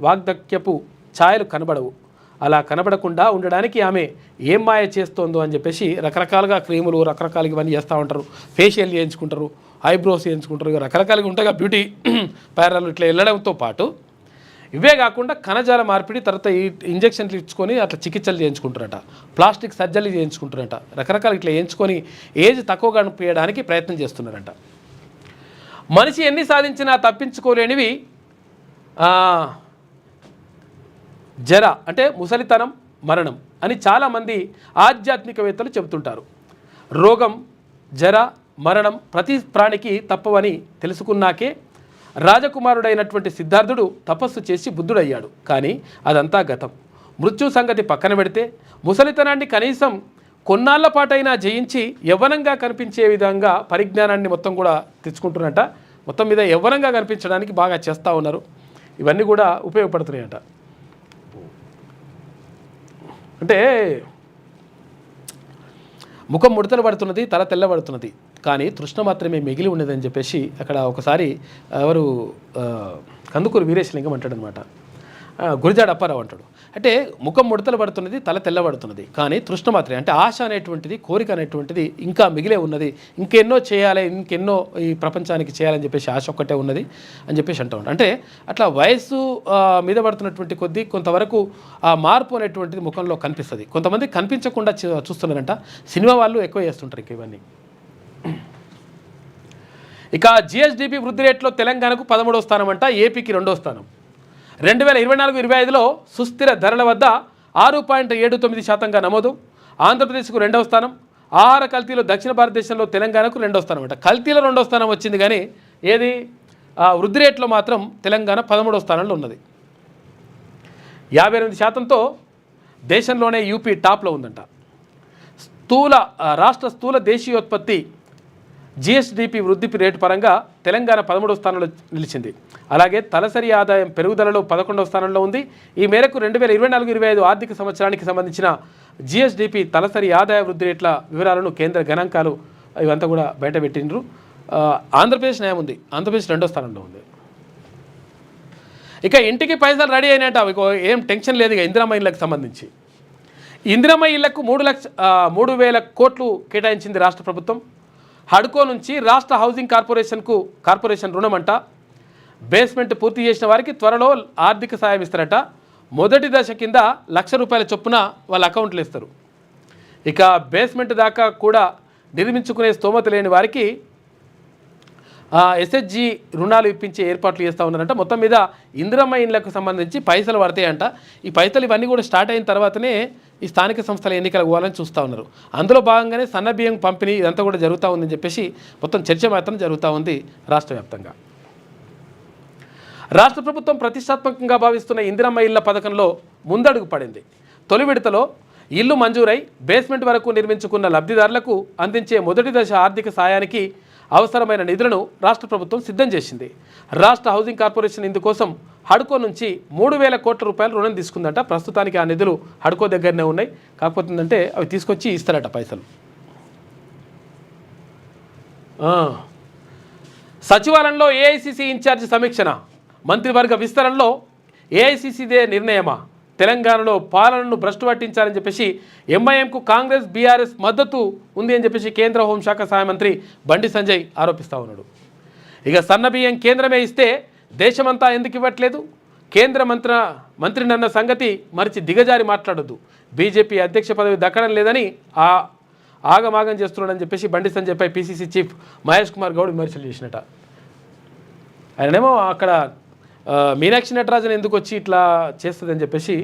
వాగ్దక్యపు ఛాయలు కనబడవు. అలా కనబడకుండా ఉండడానికి ఆమె ఏం మాయ చేస్తోందో అని చెప్పేసి రకరకాలుగా క్రీములు రకరకాలుగా ఇవన్నీ చేస్తూ ఉంటారు. ఫేషియల్ చేయించుకుంటారు, ఐబ్రోస్ చేయించుకుంటారు, రకరకాలుగా ఉంటాయి బ్యూటీ పార్లర్లు ఇట్లా వెళ్ళడంతో పాటు ఇవే కాకుండా కణజాల మార్పిడి, తర్వాత ఈ ఇంజక్షన్లు ఇచ్చుకొని అట్లా చికిత్సలు చేయించుకుంటారట, ప్లాస్టిక్ సర్జరీ చేయించుకుంటారట, రకరకాలు ఇట్లా చేయించుకొని ఏజ్ తక్కువ కనిపించడానికి ప్రయత్నం చేస్తున్నారట. మనిషి ఎన్ని సాధించినా తప్పించుకోలేనివి జర అంటే ముసలితనం, మరణం అని చాలామంది ఆధ్యాత్మికవేత్తలు చెబుతుంటారు. రోగం, జర, మరణం ప్రతి ప్రాణికి తప్పవని తెలుసుకున్నాకే రాజకుమారుడైనటువంటి సిద్ధార్థుడు తపస్సు చేసి బుద్ధుడయ్యాడు. కానీ అదంతా గతం. మృత్యు సంగతి పక్కన పెడితే ముసలితనాన్ని కనీసం కొన్నాళ్ల పాటైనా జయించి యవ్వనంగా కనిపించే విధంగా పరిజ్ఞానాన్ని మొత్తం కూడా తెచ్చుకుంటున్నట. మొత్తం మీద యవ్వనంగా కనిపించడానికి బాగా చేస్తూ ఉన్నారు. ఇవన్నీ కూడా ఉపయోగపడుతున్నాయట. అంటే ముఖం ముడతలు పడుతున్నది, తల తెల్లబడుతున్నది, కానీ తృష్ణ మాత్రమే మిగిలి ఉన్నదని చెప్పేసి అక్కడ ఒకసారి ఎవరు కందుకూరు వీరేశలింగం అంటాడు అనమాట. గురిజాడ అప్పారావు అంటాడు. అంటే ముఖం ముడతలు పడుతున్నది, తల తెల్లబడుతున్నది, కానీ తృష్ణ మాత్రమే అంటే ఆశ అనేటువంటిది, కోరిక అనేటువంటిది ఇంకా మిగిలే ఉన్నది. ఇంకెన్నో చేయాలి, ఇంకెన్నో ఈ ప్రపంచానికి చేయాలని చెప్పేసి ఆశ ఒక్కటే ఉన్నది అని చెప్పేసి అంటూ ఉంటాడు. అంటే అట్లా వయస్సు మీద పడుతున్నటువంటి కొద్దీ కొంతవరకు ఆ మార్పు అనేటువంటిది ముఖంలో కనిపిస్తుంది. కొంతమంది కనిపించకుండా చూస్తున్నారంట. సినిమా వాళ్ళు ఎక్కువ చేస్తుంటారు ఇక ఇవన్నీ. ఇక జిఎస్డిపి వృద్ధి రేట్లో తెలంగాణకు 13వ స్థానం అంట, ఏపీకి 2వ స్థానం. 2024-25లో సుస్థిర ధరల వద్ద 6.79% నమోదు. ఆంధ్రప్రదేశ్కు 2వ స్థానం. ఆహార కల్తీలో దక్షిణ భారతదేశంలో తెలంగాణకు 2వ స్థానం అంట. కల్తీలో 2వ స్థానం వచ్చింది, కానీ ఏది వృద్ధి రేట్లో మాత్రం తెలంగాణ 13వ స్థానంలో ఉన్నది. 58%తో దేశంలోనే యూపీ టాప్లో ఉందంట. రాష్ట్ర స్థూల దేశీయోత్పత్తి జిఎస్డిపి వృద్ధి రేటు పరంగా తెలంగాణ 13వ స్థానంలో నిలిచింది. అలాగే తలసరి ఆదాయం పెరుగుదలలో 11వ స్థానంలో ఉంది. ఈ మేరకు 2024-25 ఆర్థిక సంవత్సరానికి సంబంధించిన జిఎస్డిపి తలసరి ఆదాయ వృద్ధి రేట్ల వివరాలను కేంద్ర గణాంకాలు ఇవంతా కూడా బయటపెట్టిండ్రు. ఆంధ్రప్రదేశ్ న్యాయం ఉంది, ఆంధ్రప్రదేశ్ 2వ స్థానంలో ఉంది. ఇక ఇంటికి పైసలు రెడీ అయినట్ట, ఏం టెన్షన్ లేదు. ఇక ఇందిరమ్మ ఇళ్ళకి సంబంధించి ఇందిరమ్మ ఇళ్లకు 3,000 కోట్లు కేటాయించింది రాష్ట్ర ప్రభుత్వం. హడ్కో నుంచి రాష్ట్ర హౌసింగ్ కార్పొరేషన్ రుణం అంట. బేస్మెంట్ పూర్తి చేసిన వారికి త్వరలో ఆర్థిక సాయం ఇస్తారట. మొదటి దశ కింద ₹1,00,000 చొప్పున వాళ్ళ అకౌంట్లు ఇస్తారు. ఇక బేస్మెంట్ దాకా కూడా నిర్మించుకునే స్తోమత లేని వారికి ఎస్హెచ్జి రుణాలు ఇప్పించే ఏర్పాట్లు చేస్తూ ఉన్నారంట. మొత్తం మీద ఇందిరమ్మ ఇండ్లకు సంబంధించి పైసలు పడతాయంట. ఈ పైసలు ఇవన్నీ కూడా స్టార్ట్ అయిన తర్వాతనే ఈ స్థానిక సంస్థల ఎన్నికలు పోవాలని చూస్తూ ఉన్నారు. అందులో భాగంగానే సన్నబియ్యం పంపిణీ ఇదంతా కూడా జరుగుతూ ఉందని చెప్పేసి మొత్తం చర్చ మాత్రం జరుగుతూ ఉంది రాష్ట్ర వ్యాప్తంగా. రాష్ట్ర ప్రభుత్వం ప్రతిష్టాత్మకంగా భావిస్తున్న ఇందిరమ్మ ఇళ్ల పథకంలో ముందడుగు పడింది. తొలి విడతలో ఇల్లు మంజూరై బేస్మెంట్ వరకు నిర్మించుకున్న లబ్ధిదారులకు అందించే మొదటి దశ ఆర్థిక సాయానికి అవసరమైన నిధులను రాష్ట్ర ప్రభుత్వం సిద్ధం చేసింది. రాష్ట్ర హౌసింగ్ కార్పొరేషన్ ఇందుకోసం హడ్కో నుంచి 3,000 కోట్ల రూపాయలు రుణం తీసుకుందట. ప్రస్తుతానికి ఆ నిధులు హడ్కో దగ్గరనే ఉన్నాయి. కాకపోతే ఏంటంటే అవి తీసుకొచ్చి ఇస్తారట పైసలు. సచివాలయంలో ఏఐసిసి ఇన్ఛార్జి సమీక్షణ. మంత్రివర్గ విస్తరణలో ఏఐసిసిదే నిర్ణయమా? తెలంగాణలో పాలనను భ్రష్టు పట్టించాలని చెప్పేసి ఎంఐఎంకు కాంగ్రెస్, బీఆర్ఎస్ మద్దతు ఉంది అని చెప్పేసి కేంద్ర హోంశాఖ సహాయ మంత్రి బండి సంజయ్ ఆరోపిస్తూ ఉన్నాడు. ఇక సన్నబియ్యం కేంద్రమే ఇస్తే దేశమంతా ఎందుకు ఇవ్వట్లేదు? కేంద్ర మంత్రినన్న సంగతి మరిచి దిగజారి మాట్లాడొద్దు. బీజేపీ అధ్యక్ష పదవి దక్కడం లేదని ఆగమాగం చేస్తున్నాడని చెప్పేసి బండి సంజయ్పై పీసీసీ చీఫ్ మహేష్ కుమార్ గౌడ్ విమర్శలు చేసినట. ఆయనేమో అక్కడ మీనాక్షి నటరాజన్ ఎందుకు వచ్చి ఇట్లా చేస్తుందని చెప్పేసి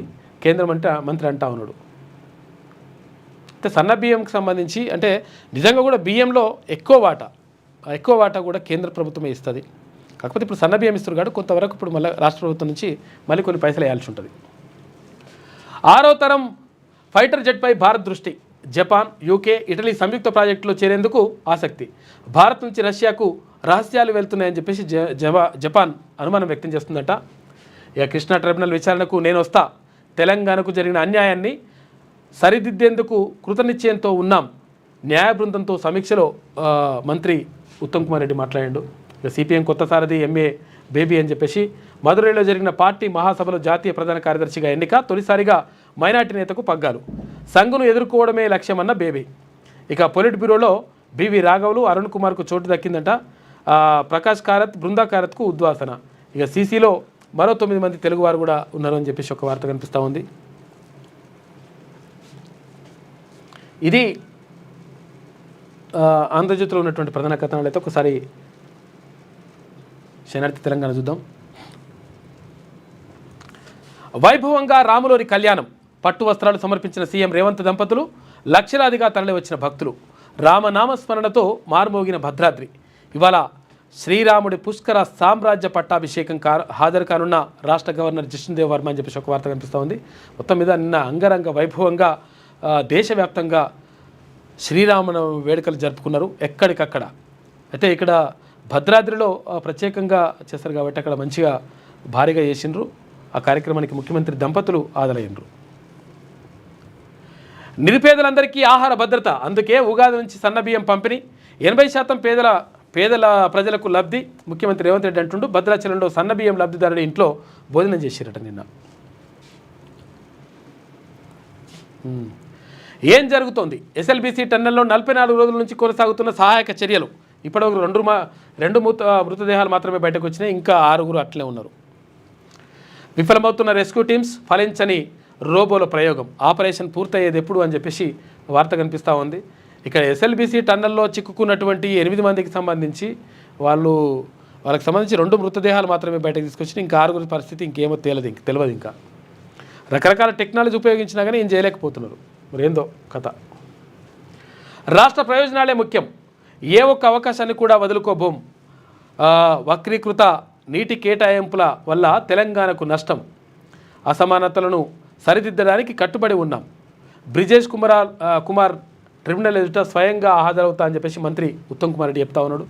కేంద్ర మంత్రి అంటా ఉన్నాడు. అయితే సన్న బియ్యంకి సంబంధించి అంటే నిజంగా కూడా బియ్యంలో ఎక్కువ వాటా కూడా కేంద్ర ప్రభుత్వమే ఇస్తుంది. కాకపోతే ఇప్పుడు సన్న బియ్యం ఇస్తారు కాబట్టి కొంతవరకు ఇప్పుడు మళ్ళీ రాష్ట్ర ప్రభుత్వం నుంచి మళ్ళీ కొన్ని పైసలు వేయాల్సి ఉంటుంది. 6వ తరం ఫైటర్ జెట్పై భారత్ దృష్టి. జపాన్, యూకే, ఇటలీ సంయుక్త ప్రాజెక్టులో చేరేందుకు ఆసక్తి. భారత్ నుంచి రష్యాకు రహస్యాలు వెళ్తున్నాయని చెప్పేసి జపాన్ అనుమానం వ్యక్తం చేస్తుందట. ఇక కృష్ణా ట్రిబ్యునల్ విచారణకు నేను వస్తా, తెలంగాణకు జరిగిన అన్యాయాన్ని సరిదిద్దేందుకు కృతనిశ్చయంతో ఉన్నాం. న్యాయ బృందంతో సమీక్షలో మంత్రి ఉత్తమ్ కుమార్ రెడ్డి మాట్లాడాడు. ఇక సిపిఎం కొత్త సారథి ఎంఏ బేబీ అని చెప్పేసి మదురైలో జరిగిన పార్టీ మహాసభలో జాతీయ ప్రధాన కార్యదర్శిగా ఎన్నిక, తొలిసారిగా మైనార్టీ నేతకు పగ్గాలు, సంఘును ఎదుర్కోవడమే లక్ష్యమన్న బేబీ. ఇక పొలిట్ బ్యూరోలో బివి రాఘవులు, అరుణ్ కుమార్కు చోటు దక్కిందంట. ప్రకాష్ కారత్, బృందా కారత్కు ఉద్వాసన. ఇక సీసీలో మరో 9 మంది తెలుగువారు కూడా ఉన్నారు అని చెప్పేసి ఒక వార్త కనిపిస్తూ ఉంది. ఇది ఆంధ్రజ్యోతిలో ఉన్నటువంటి ప్రధాన కథనాలు. అయితే ఒకసారి శనార్థి తెలంగాణ చూద్దాం. వైభవంగా రాములోని కళ్యాణం, పట్టు వస్త్రాలు సమర్పించిన సీఎం రేవంత్ దంపతులు, లక్షలాదిగా తరలి వచ్చిన భక్తులు, రామనామస్మరణతో మారుమోగిన భద్రాద్రి. ఇవాళ శ్రీరాముడి పుష్కర సామ్రాజ్య పట్టాభిషేకం హాజరు కానున్న రాష్ట్ర గవర్నర్ జిష్ణుదేవ్ వర్మ అని చెప్పేసి ఒక వార్త కనిపిస్తూ ఉంది. మొత్తం మీద నిన్న అంగరంగ వైభవంగా దేశవ్యాప్తంగా శ్రీరామనవమి వేడుకలు జరుపుకున్నారు ఎక్కడికక్కడ. అయితే ఇక్కడ భద్రాద్రిలో ప్రత్యేకంగా చేస్తారు కాబట్టి అక్కడ మంచిగా భారీగా చేసిండ్రు. ఆ కార్యక్రమానికి ముఖ్యమంత్రి దంపతులు హాజరయ్యిండ్రు. నిరుపేదలందరికీ ఆహార భద్రత, అందుకే ఉగాది నుంచి సన్నబియ్యం పంపిణీ, 80% పేదల ప్రజలకు లబ్ధి. ముఖ్యమంత్రి రేవంత్ రెడ్డి అంటుండు. భద్రాచలంలో సన్నబియ్యం లబ్ధిదారుడి ఇంట్లో భోజనం చేసిరట నిన్న. ఏం జరుగుతోంది? ఎస్ఎల్బీసీ టన్నెల్లో 44 రోజుల నుంచి కొనసాగుతున్న సహాయక చర్యలు. ఇప్పటివరకు 2 మృతదేహాలు మాత్రమే బయటకు వచ్చినాయి. ఇంకా 6 అట్లే ఉన్నారు. విఫలమవుతున్న రెస్క్యూ టీమ్స్, ఫలించని రోబోల ప్రయోగం. ఆపరేషన్ పూర్తయ్యేది ఎప్పుడు అని చెప్పేసి వార్త కనిపిస్తూ ఉంది. ఇక్కడ ఎస్ఎల్బీసీ టన్నెల్లో చిక్కుకున్నటువంటి 8 మందికి సంబంధించి వాళ్ళకి సంబంధించి 2 మృతదేహాలు మాత్రమే బయటకు తీసుకొచ్చి ఇంకా 6 పరిస్థితి ఇంకేమో తెలియదు. ఇంకా రకరకాల టెక్నాలజీ ఉపయోగించినా కానీ ఏం చేయలేకపోతున్నారు. మరి ఏందో కథ. రాష్ట్ర ప్రయోజనాలే ముఖ్యం, ఏ ఒక్క అవకాశాన్ని కూడా వదులుకోబోం. వక్రీకృత నీటి కేటాయింపుల వల్ల తెలంగాణకు నష్టం, అసమానతలను సరిదిద్దడానికి కట్టుబడి ఉన్నాం. బ్రిజేష్ కుమార్ ట్రిబ్యునల్ ఎదుట స్వయంగా హాజరవుతా అని చెప్పేసి మంత్రి ఉత్తమ్ కుమార్ రెడ్డి చెప్తా ఉన్నాడు.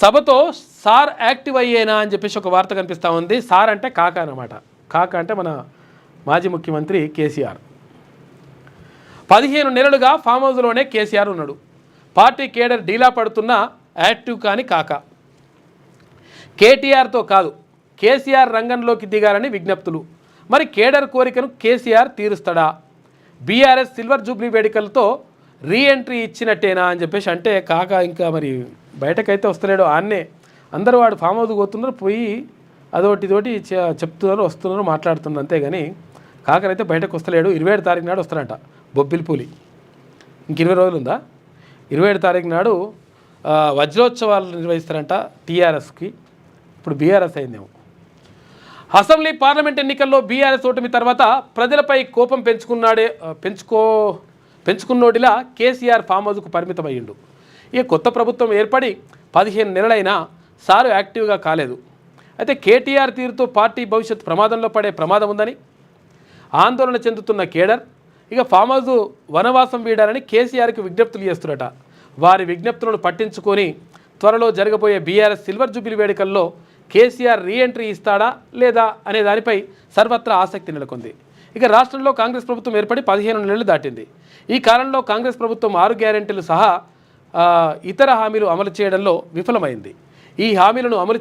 సభతో సార్ యాక్టివ్ అయ్యేనా అని చెప్పేసి ఒక వార్త కనిపిస్తూ ఉంది. సార్ అంటే కాక అన్నమాట. కాక అంటే మన మాజీ ముఖ్యమంత్రి కేసీఆర్. 15 నెలలుగా ఫామ్ హౌస్లోనే కేసీఆర్ ఉన్నాడు. పార్టీ కేడర్ డీలా పడుతున్నా యాక్టివ్ కాని కాక. కేటీఆర్తో కాదు, కేసీఆర్ రంగంలోకి దిగాలని విజ్ఞప్తులు. మరి కేడర్ కోరికను కేసీఆర్ తీరుస్తాడా? బీఆర్ఎస్ సిల్వర్ జూబ్లీ వేడుకలతో రీఎంట్రీ ఇచ్చినట్టేనా అని చెప్పేసి అంటే కాక ఇంకా మరి బయటకైతే వస్తలేడు. ఆన్నే అందరూ వాడు ఫామ్ హౌస్ పోతున్నారు, పోయి అదొకటి చెప్తున్నారు, వస్తున్నారు, మాట్లాడుతున్నారు. అంతేగాని కాకనైతే బయటకు వస్తలేడు. 27 తారీఖు నాడు వస్తారంట బొబ్బిలిపూలి. ఇంక 20 రోజులు ఉందా? 27 తారీఖు నాడు వజ్రోత్సవాలు నిర్వహిస్తారంట టీఆర్ఎస్కి. ఇప్పుడు బీఆర్ఎస్ అయిందేమో. అసెంబ్లీ పార్లమెంట్ ఎన్నికల్లో బీఆర్ఎస్ ఓటమి తర్వాత ప్రజలపై కోపం పెంచుకున్నోడిలా కేసీఆర్ ఫామ్ హౌస్కు పరిమితం అయ్యిండు. ఇక కొత్త ప్రభుత్వం ఏర్పడి 15 నెలలైనా సారు యాక్టివ్గా కాలేదు. అయితే కేటీఆర్ తీరుతో పార్టీ భవిష్యత్ ప్రమాదంలో పడే ప్రమాదం ఉందని ఆందోళన చెందుతున్న కేడర్ ఇక ఫామ్ హౌస్ వనవాసం వీడాలని కేసీఆర్కి విజ్ఞప్తులు చేస్తున్నట. వారి విజ్ఞప్తులను పట్టించుకొని త్వరలో జరగబోయే బీఆర్ఎస్ సిల్వర్ జూబ్లీ వేడుకల్లో కేసీఆర్ రీఎంట్రీ ఇస్తాడా లేదా అనే దానిపై సర్వత్రా ఆసక్తి నెలకొంది. ఇక రాష్ట్రంలో కాంగ్రెస్ ప్రభుత్వం ఏర్పడి 15 నెలలు దాటింది. ఈ కాలంలో కాంగ్రెస్ ప్రభుత్వం 6 గ్యారెంటీలు సహా ఇతర హామీలు అమలు చేయడంలో విఫలమైంది. ఈ హామీలను అమలు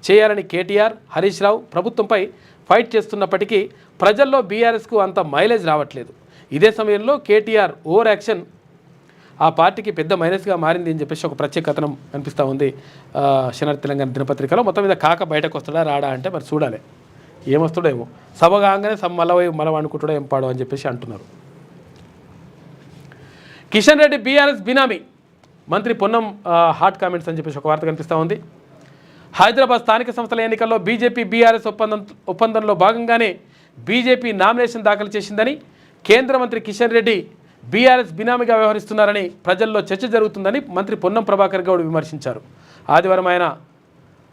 చేయాలని కేటీఆర్, హరీష్ రావు ప్రభుత్వంపై ఫైట్ చేస్తున్నప్పటికీ ప్రజల్లో బీఆర్ఎస్కు అంత మైలేజ్ రావట్లేదు. ఇదే సమయంలో కేటీఆర్ ఓవర్ యాక్షన్ ఆ పార్టీకి పెద్ద మైనస్గా మారింది అని చెప్పేసి ఒక ప్రత్యేక కథనం కనిపిస్తూ ఉంది శనార్థి తెలంగాణ దినపత్రికలో. మొత్తం మీద కాక బయటకు వస్తాడా రాడా అంటే మరి చూడాలి, ఏమొస్తాడో ఏమో. సభ కాగానే మళ్ళీ అనుకుంటాడో ఏం పాడో అని చెప్పేసి అంటున్నారు. కిషన్ రెడ్డి బీఆర్ఎస్ బినామీ, మంత్రి పొన్నం హాట్ కామెంట్స్ అని చెప్పేసి ఒక వార్త కనిపిస్తూ ఉంది. హైదరాబాద్ స్థానిక సంస్థల ఎన్నికల్లో బీజేపీ బీఆర్ఎస్ ఒప్పందంలో భాగంగానే బీజేపీ నామినేషన్ దాఖలు చేసిందని, కేంద్ర మంత్రి కిషన్ రెడ్డి బీఆర్ఎస్ బినామీగా వ్యవహరిస్తున్నారని ప్రజల్లో చర్చ జరుగుతుందని మంత్రి పొన్నం ప్రభాకర్ గౌడ్ విమర్శించారు. ఆదివారం ఆయన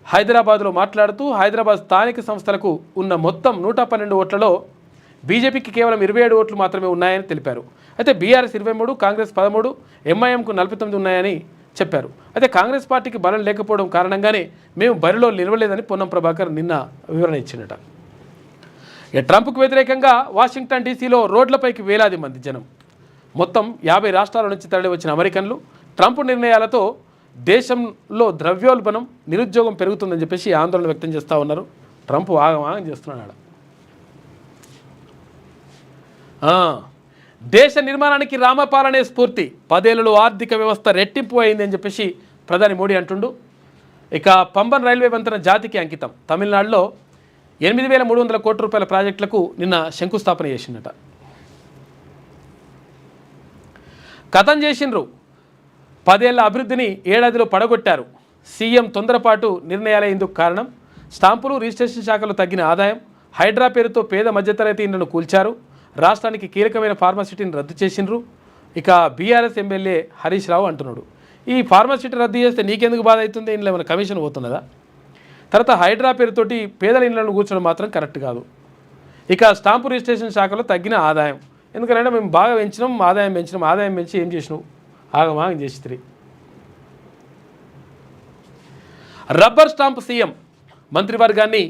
హైదరాబాద్లో మాట్లాడుతూ హైదరాబాద్ స్థానిక సంస్థలకు ఉన్న మొత్తం 112 ఓట్లలో బీజేపీకి కేవలం 27 ఓట్లు మాత్రమే ఉన్నాయని తెలిపారు. అయితే బీఆర్ఎస్ 23, కాంగ్రెస్ 13, ఎంఐఎంకు 49 ఉన్నాయని చెప్పారు. అయితే కాంగ్రెస్ పార్టీకి బలం లేకపోవడం కారణంగానే మేము బరిలో నిలవలేదని పొన్నం ప్రభాకర్ నిన్న వివరణ ఇచ్చినట. ఇక ట్రంప్కు వ్యతిరేకంగా వాషింగ్టన్ డీసీలో రోడ్లపైకి వేలాది మంది జనం. మొత్తం 50 రాష్ట్రాల నుంచి తరలి వచ్చిన అమెరికన్లు ట్రంప్ నిర్ణయాలతో దేశంలో ద్రవ్యోల్బణం, నిరుద్యోగం పెరుగుతుందని చెప్పేసి ఆందోళన వ్యక్తం చేస్తూ ఉన్నారు. ట్రంప్ ఆగమాగం చేస్తున్నాడు. దేశ నిర్మాణానికి రామపాలనే స్ఫూర్తి, 10 ఏళ్లలో ఆర్థిక వ్యవస్థ రెట్టింపు అయింది అని చెప్పేసి ప్రధాని మోడీ అంటుండు. ఇక పంబన్ రైల్వే వంతెన జాతికి అంకితం. తమిళనాడులో 8,300 కోట్ల రూపాయల ప్రాజెక్టులకు నిన్న శంకుస్థాపన చేసిందట. కథం చేసిండ్రు, 10 ఏళ్ల అభివృద్ధిని ఏడాదిలో పడగొట్టారు. సీఎం తొందరపాటు నిర్ణయాలే ఇందుకు కారణం. స్టాంపులు, రిజిస్ట్రేషన్ శాఖలు తగ్గిన ఆదాయం, హైడ్రా పేరుతో పేద మధ్యతరగతి ఇండ్లను కూల్చారు. రాష్ట్రానికి కీలకమైన ఫార్మాసిటీని రద్దు చేసిండ్రు. ఇక బీఆర్ఎస్ ఎమ్మెల్యే హరీష్ రావు అంటున్నాడు, ఈ ఫార్మాసిటీ రద్దు చేస్తే నీకెందుకు బాధ అవుతుంది, ఇంట్లో ఏమైనా కమిషన్ పోతున్నదా? తర్వాత హైడ్రా పేరుతోటి పేదల ఇళ్లను కూర్చోడం మాత్రం కరెక్ట్ కాదు. ఇక స్టాంపు రిజిస్ట్రేషన్ శాఖలో తగ్గిన ఆదాయం, ఎందుకంటే మేము బాగా పెంచినాం, ఆదాయం పెంచి ఏం చేసినావు, ఆగమాగం చేసి. రబ్బర్ స్టాంప్ సీఎం మంత్రివర్గాన్ని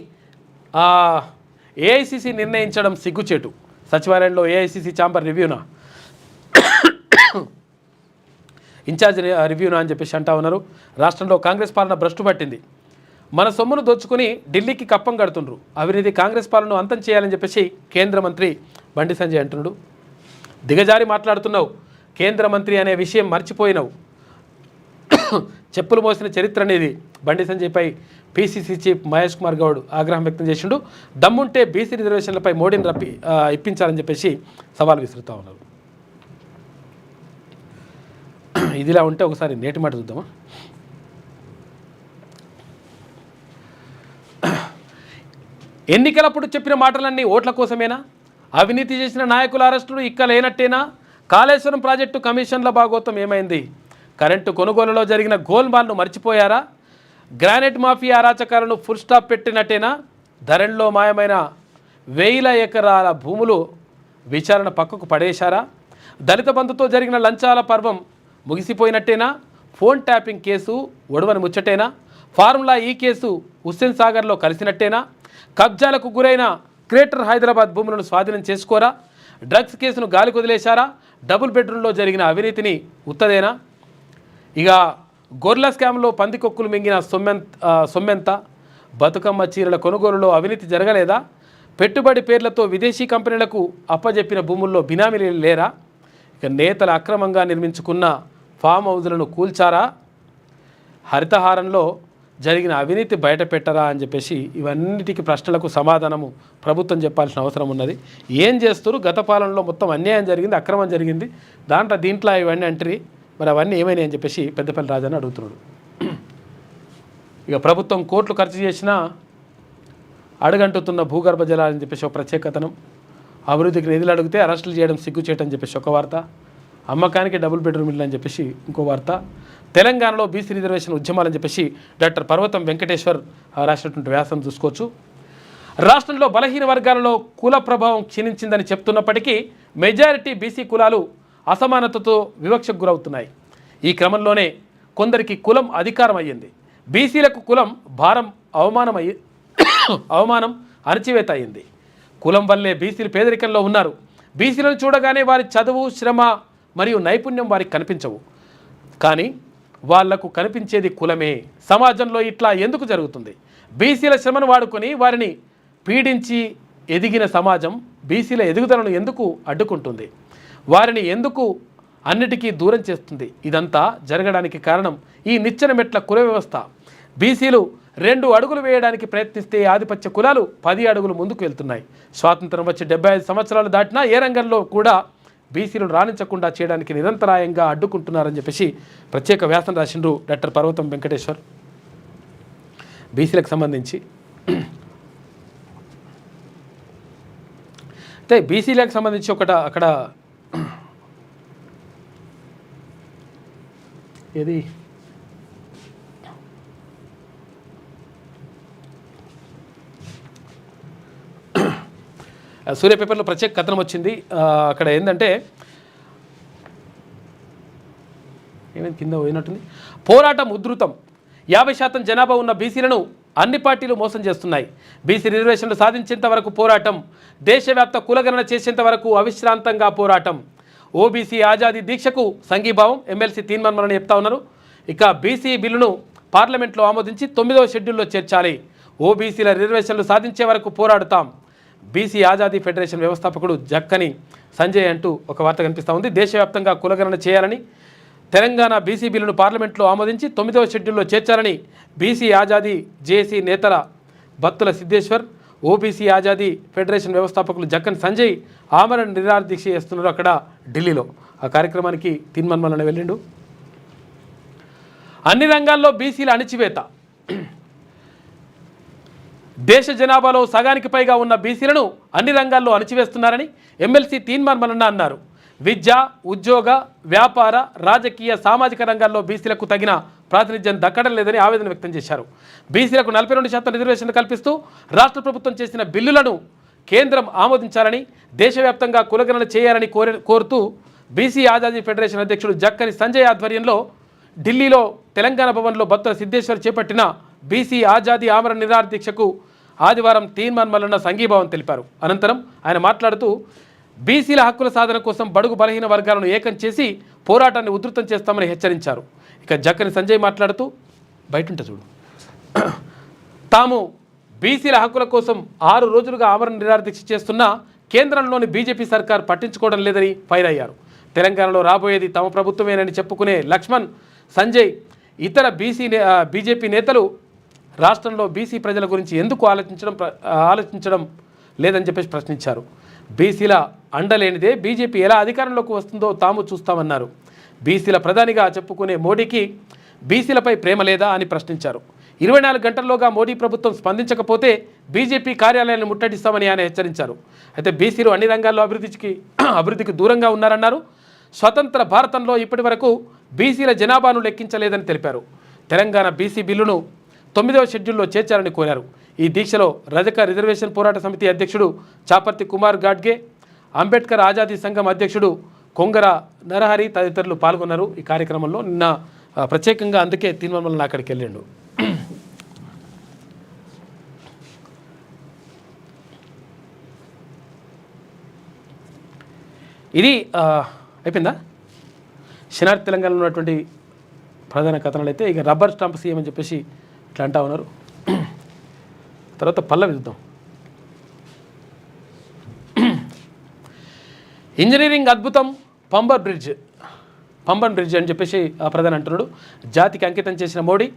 ఏఐసిసి నిర్ణయించడం సిగ్గుచేటు. సచివాలయంలో ఏఐసిసి ఛాంబర్ రివ్యూనా, ఇన్ఛార్జ్ రివ్యూనా అని చెప్పేసి అంటా ఉన్నారు. రాష్ట్రంలో కాంగ్రెస్ పాలన భ్రష్టు పట్టింది. మన సొమ్మును దోచుకుని ఢిల్లీకి కప్పం కడుతుండ్రు. అవినీతి కాంగ్రెస్ పాలనను అంతం చేయాలని చెప్పేసి కేంద్ర మంత్రి బండి సంజయ్ అంటున్నాడు. దిగజారి మాట్లాడుతున్నావు, కేంద్ర మంత్రి అనే విషయం మర్చిపోయినావు, చెప్పులు మోసిన చరిత్ర అనేది. బండి సంజయ్పై పీసీసీ చీఫ్ మహేష్ కుమార్ గౌడ్ ఆగ్రహం వ్యక్తం చేసిండు. దమ్ముంటే బీసీ రిజర్వేషన్లపై మోడీని ఇప్పించాలని చెప్పేసి సవాల్ విసురుతూ ఉన్నారు. ఇదిలా ఉంటే ఒకసారి నేటి మాట చూద్దామా. ఎన్నికలప్పుడు చెప్పిన మాటలన్నీ ఓట్ల కోసమేనా? అవినీతి చేసిన నాయకుల అరెస్టులు ఇక్క లేనట్టేనా? కాళేశ్వరం ప్రాజెక్టు కమిషన్ల భాగోతం ఏమైంది? కరెంటు కొనుగోలులో జరిగిన గోల్మాల్ను మర్చిపోయారా? గ్రానైట్ మాఫియా అరాచకాలను ఫుల్ స్టాప్ పెట్టినట్టేనా? ధరణిలో మాయమైన 1000 ఎకరాల భూములు విచారణ పక్కకు పడేశారా? దళిత బంధుతో జరిగిన లంచాల పర్వం ముగిసిపోయినట్టేనా? ఫోన్ ట్యాపింగ్ కేసు ఒడవని ముచ్చటేనా? ఫార్ములా ఈ కేసు హుస్సేన్ సాగర్లో కలిసినట్టేనా? కబ్జాలకు గురైన గ్రేటర్ హైదరాబాద్ భూములను స్వాధీనం చేసుకోరా? డ్రగ్స్ కేసును గాలికి వదిలేశారా? డబుల్ బెడ్రూమ్లో జరిగిన అవినీతిని ఉత్తదేనా? ఇక గొర్రెల స్కామ్లో పందికొక్కులు మింగిన సొమ్మెంత? బతుకమ్మ చీరల కొనుగోలులో అవినీతి జరగలేదా? పెట్టుబడి పేర్లతో విదేశీ కంపెనీలకు అప్పజెప్పిన భూముల్లో బినామీలు లేరా? ఇక నేతలు అక్రమంగా నిర్మించుకున్న ఫామ్ హౌజులను కూల్చారా? హరితహారంలో జరిగిన అవినీతి బయట పెట్టరా అని చెప్పేసి ఇవన్నిటికీ ప్రశ్నలకు సమాధానము ప్రభుత్వం చెప్పాల్సిన అవసరం ఉన్నది. ఏం చేస్తారు? గత పాలనలో మొత్తం అన్యాయం జరిగింది, అక్రమం జరిగింది, దీంట్లో ఇవన్నీ అంటారు, మరి అవన్నీ ఏమైనాయి అని చెప్పేసి పెద్దపల్లి రాజాని అడుగుతున్నాడు. ఇక ప్రభుత్వం కోట్లు ఖర్చు చేసినా అడుగంటుతున్న భూగర్భ జలాలని చెప్పేసి ఒక ప్రత్యేకతనం, అభివృద్ధికి నిధులు అడిగితే అరెస్టులు చేయడం సిగ్గుచేయటని చెప్పేసి ఒక వార్త, అమ్మకానికి డబుల్ బెడ్రూమ్ ఇల్లు అని చెప్పేసి ఇంకో వార్త, తెలంగాణలో బీసీ రిజర్వేషన్ ఉద్యమాలని చెప్పేసి డాక్టర్ పర్వతం వెంకటేశ్వర్ రాసినటువంటి వ్యాసం చూసుకోవచ్చు. రాష్ట్రంలో బలహీన వర్గాలలో కుల ప్రభావం క్షీణించిందని చెప్తున్నప్పటికీ మెజారిటీ బీసీ కులాలు అసమానతతో వివక్షకు గురవుతున్నాయి. ఈ క్రమంలోనే కొందరికి కులం అధికారం అయ్యింది. బీసీలకు కులం భారం, అవమానం, అణచివేత అయింది. కులం వల్లే బీసీలు పేదరికంలో ఉన్నారు. బీసీలను చూడగానే వారి చదువు, శ్రమ మరియు నైపుణ్యం వారికి కనిపించవు, కానీ వాళ్లకు కనిపించేది కులమే. సమాజంలో ఇట్లా ఎందుకు జరుగుతుంది? బీసీల శ్రమను వాడుకొని వారిని పీడించి ఎదిగిన సమాజం బీసీల ఎదుగుదలను ఎందుకు అడ్డుకుంటుంది? వారిని ఎందుకు అన్నిటికీ దూరం చేస్తుంది? ఇదంతా జరగడానికి కారణం ఈ నిచ్చెన మెట్ల కుల వ్యవస్థ. బీసీలు 2 అడుగులు వేయడానికి ప్రయత్నిస్తే ఆధిపత్య కులాలు 10 అడుగులు ముందుకు వెళ్తున్నాయి. స్వాతంత్రం వచ్చి 75 సంవత్సరాలు దాటినా ఏ రంగంలో కూడా బీసీలను రాణించకుండా చేయడానికి నిరంతరాయంగా అడ్డుకుంటున్నారని చెప్పేసి ప్రత్యేక వ్యాసం రాసిండ్రు డాక్టర్ పర్వతం వెంకటేశ్వర్ బీసీలకు సంబంధించి. అయితే బీసీలకు సంబంధించి అక్కడ ఏది సూర్య పేపర్లో ప్రత్యేక కథనం వచ్చింది. అక్కడ ఏంటంటే ఏమైంది కింద పోయినట్టుంది. పోరాటం ఉధృతం. 50% జనాభా ఉన్న బీసీలను అన్ని పార్టీలు మోసం చేస్తున్నాయి. బీసీ రిజర్వేషన్లు సాధించేంత వరకు పోరాటం, దేశవ్యాప్త కులగణన చేసేంత వరకు అవిశ్రాంతంగా పోరాటం. ఓబీసీ ఆజాదీ దీక్షకు సంఘీభావం ఎమ్మెల్సీ తీర్మానం చెప్తా ఉన్నారు. ఇక బీసీ బిల్లును పార్లమెంట్లో ఆమోదించి 9వ షెడ్యూల్లో చేర్చాలి. ఓబీసీల రిజర్వేషన్లు సాధించే వరకు పోరాడుతాం. బీసీ ఆజాదీ ఫెడరేషన్ వ్యవస్థాపకుడు జక్కని సంజయ్ అంటూ ఒక వార్త కనిపిస్తూ ఉంది. దేశవ్యాప్తంగా కులగణన చేయాలని, తెలంగాణ బీసీ బిల్లును పార్లమెంట్లో ఆమోదించి 9వ షెడ్యూల్లో చేర్చాలని బీసీ ఆజాదీ జేఏసీ నేతల బత్తుల సిద్ధేశ్వర్, ఓబీసీ ఆజాదీ ఫెడరేషన్ వ్యవస్థాపకులు జక్కని సంజయ్ ఆమరణ నిరాహార దీక్ష చేస్తున్నారు అక్కడ ఢిల్లీలో. ఆ కార్యక్రమానికి తీర్మానం వెళ్ళిండు. అన్ని రంగాల్లో బీసీల అణిచివేత. దేశ జనాభాలో సగానికి పైగా ఉన్న బీసీలను అన్ని రంగాల్లో అణిచివేస్తున్నారని ఎమ్మెల్సీ తీన్మాన్ మల్లన్న అన్నారు. విద్య, ఉద్యోగ, వ్యాపార, రాజకీయ, సామాజిక రంగాల్లో బీసీలకు తగిన ప్రాతినిధ్యం దక్కడం లేదని ఆవేదన వ్యక్తం చేశారు. బీసీలకు 42% రిజర్వేషన్లు కల్పిస్తూ రాష్ట్ర ప్రభుత్వం చేసిన బిల్లులను కేంద్రం ఆమోదించాలని, దేశవ్యాప్తంగా కులగణన చేయాలని కోరుతూ బీసీ ఆజాదీ ఫెడరేషన్ అధ్యక్షుడు జక్కని సంజయ్ ఆధ్వర్యంలో ఢిల్లీలో తెలంగాణ భవన్లో బత్తుల సిద్ధేశ్వర్ చేపట్టిన బీసీ ఆజాదీ ఆమరణ నిరాహార దీక్షకు ఆదివారం తీర్మాన్ మల్లన్న సంఘీభావం తెలిపారు. అనంతరం ఆయన మాట్లాడుతూ బీసీల హక్కుల సాధన కోసం బడుగు బలహీన వర్గాలను ఏకం చేసి పోరాటాన్ని ఉధృతం చేస్తామని హెచ్చరించారు. ఇక జక్కని సంజయ్ మాట్లాడుతూ బయటుంట చూడు తాము బీసీల హక్కుల కోసం 6 రోజులుగా ఆమరణ నిరాహార దీక్ష చేస్తున్నా కేంద్రంలోని బీజేపీ సర్కార్ పట్టించుకోవడం లేదని ఫైర్ అయ్యారు. తెలంగాణలో రాబోయేది తమ ప్రభుత్వమేనని చెప్పుకునే లక్ష్మణ్, సంజయ్, ఇతర బీజేపీ నేతలు రాష్ట్రంలో బీసీ ప్రజల గురించి ఎందుకు ఆలోచించడం లేదని చెప్పేసి ప్రశ్నించారు. బీసీల అండలేనిదే బీజేపీ ఎలా అధికారంలోకి వస్తుందో తాము చూస్తామన్నారు. బీసీల ప్రధానిగా చెప్పుకునే మోడీకి బీసీలపై ప్రేమ లేదా అని ప్రశ్నించారు. 24 గంటల్లోగా మోడీ ప్రభుత్వం స్పందించకపోతే బీజేపీ కార్యాలయాన్ని ముట్టడిస్తామని ఆయన హెచ్చరించారు. అయితే బీసీలు అన్ని రంగాల్లో అభివృద్ధికి దూరంగా ఉన్నారన్నారు. స్వతంత్ర భారతంలో ఇప్పటి వరకు బీసీల జనాభాను లెక్కించలేదని తెలిపారు. తెలంగాణ బీసీ బిల్లును 9వ షెడ్యూల్లో చేర్చాలని కోరారు. ఈ దీక్షలో రజక రిజర్వేషన్ పోరాట సమితి అధ్యక్షుడు చాపర్తి కుమార్ గాడ్గే, అంబేద్కర్ ఆజాదీ సంఘం అధ్యక్షుడు కొంగర నరహరి తదితరులు పాల్గొన్నారు. ఈ కార్యక్రమంలో నిన్న ప్రత్యేకంగా అందుకే తీర్మానం అక్కడికి వెళ్ళిండు. ఇది అయిపోయిందా? శనార్థి తెలంగాణలో ఉన్నటువంటి ప్రధాన కథనాలు అయితే ఇక రబ్బర్ స్టాంప్ సీఎం అని చెప్పేసి ఇట్లా అంటా ఉన్నారు. తర్వాత పల్లవి చూద్దాం. ఇంజనీరింగ్ అద్భుతం పంబన్ బ్రిడ్జ్ అని చెప్పేసి ఆ ప్రధాని అంటున్నాడు. జాతికి అంకితం చేసిన మోడీ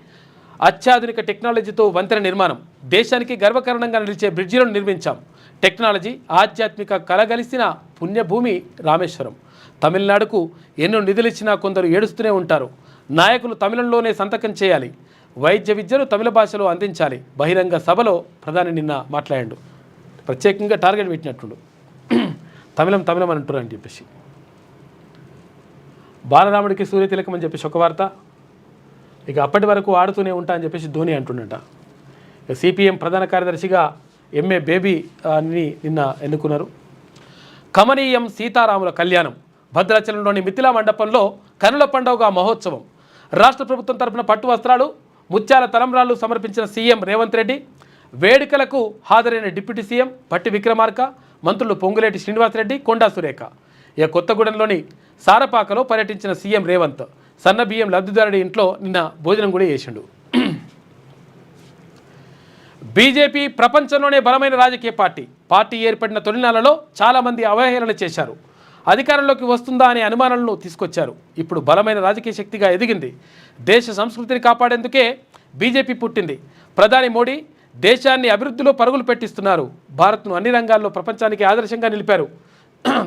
అత్యాధునిక టెక్నాలజీతో వంతెన నిర్మాణం, దేశానికి గర్వకారణంగా నిలిచే బ్రిడ్జిలను నిర్మించాం. టెక్నాలజీ, ఆధ్యాత్మిక కలగలిసిన పుణ్యభూమి రామేశ్వరం. తమిళనాడుకు ఎన్నో నిధులిచ్చినా కొందరు ఏడుస్తూనే ఉంటారు. నాయకులు తమిళంలోనే సంతకం చేయాలి. వైద్య విద్యను తమిళ భాషలో అందించాలి. బహిరంగ సభలో ప్రధాని నిన్న మాట్లాడాడు. ప్రత్యేకంగా టార్గెట్ పెట్టినట్టు తమిళం అని అంటారు అని చెప్పేసి. బాలరాముడికి సూర్యతిలకం అని చెప్పేసి ఒక వార్త. ఇక అప్పటి వరకు ఆడుతూనే ఉంటా అని చెప్పేసి ధోని అంటున్నట. ఇక సిపిఎం ప్రధాన కార్యదర్శిగా ఎంఏ బేబీ అని నిన్న ఎన్నుకున్నారు. కమనీయం సీతారాముల కళ్యాణం. భద్రాచలంలోని మిథిలా మండపంలో కనుల పండుగ మహోత్సవం. రాష్ట్ర ప్రభుత్వం తరపున పట్టు వస్త్రాలు, ముత్యాల తలంబ్రాలు సమర్పించిన సీఎం రేవంత్ రెడ్డి. వేడుకలకు హాజరైన డిప్యూటీ సీఎం పట్టి విక్రమార్క, మంత్రులు పొంగులేటి శ్రీనివాసరెడ్డి, కొండా సురేఖ. ఇక కొత్తగూడెంలోని సారపాకలో పర్యటించిన సీఎం రేవంత్ సన్న బియ్యం లబ్ధిదారుడి ఇంట్లో నిన్న భోజనం కూడా చేసిండు. బీజేపీ ప్రపంచంలోనే బలమైన రాజకీయ పార్టీ ఏర్పడిన తొలినాళ్లలో చాలామంది అవహేళన చేశారు. అధికారంలోకి వస్తుందా అనే అనుమానాలను తీసుకొచ్చారు. ఇప్పుడు బలమైన రాజకీయ శక్తిగా ఎదిగింది. దేశ సంస్కృతిని కాపాడేందుకే బీజేపీ పుట్టింది. ప్రధాని మోడీ దేశాన్ని అభివృద్ధిలో పరుగులు పెట్టిస్తున్నారు. భారత్ను అన్ని రంగాల్లో ప్రపంచానికి ఆదర్శంగా నిలిపారు.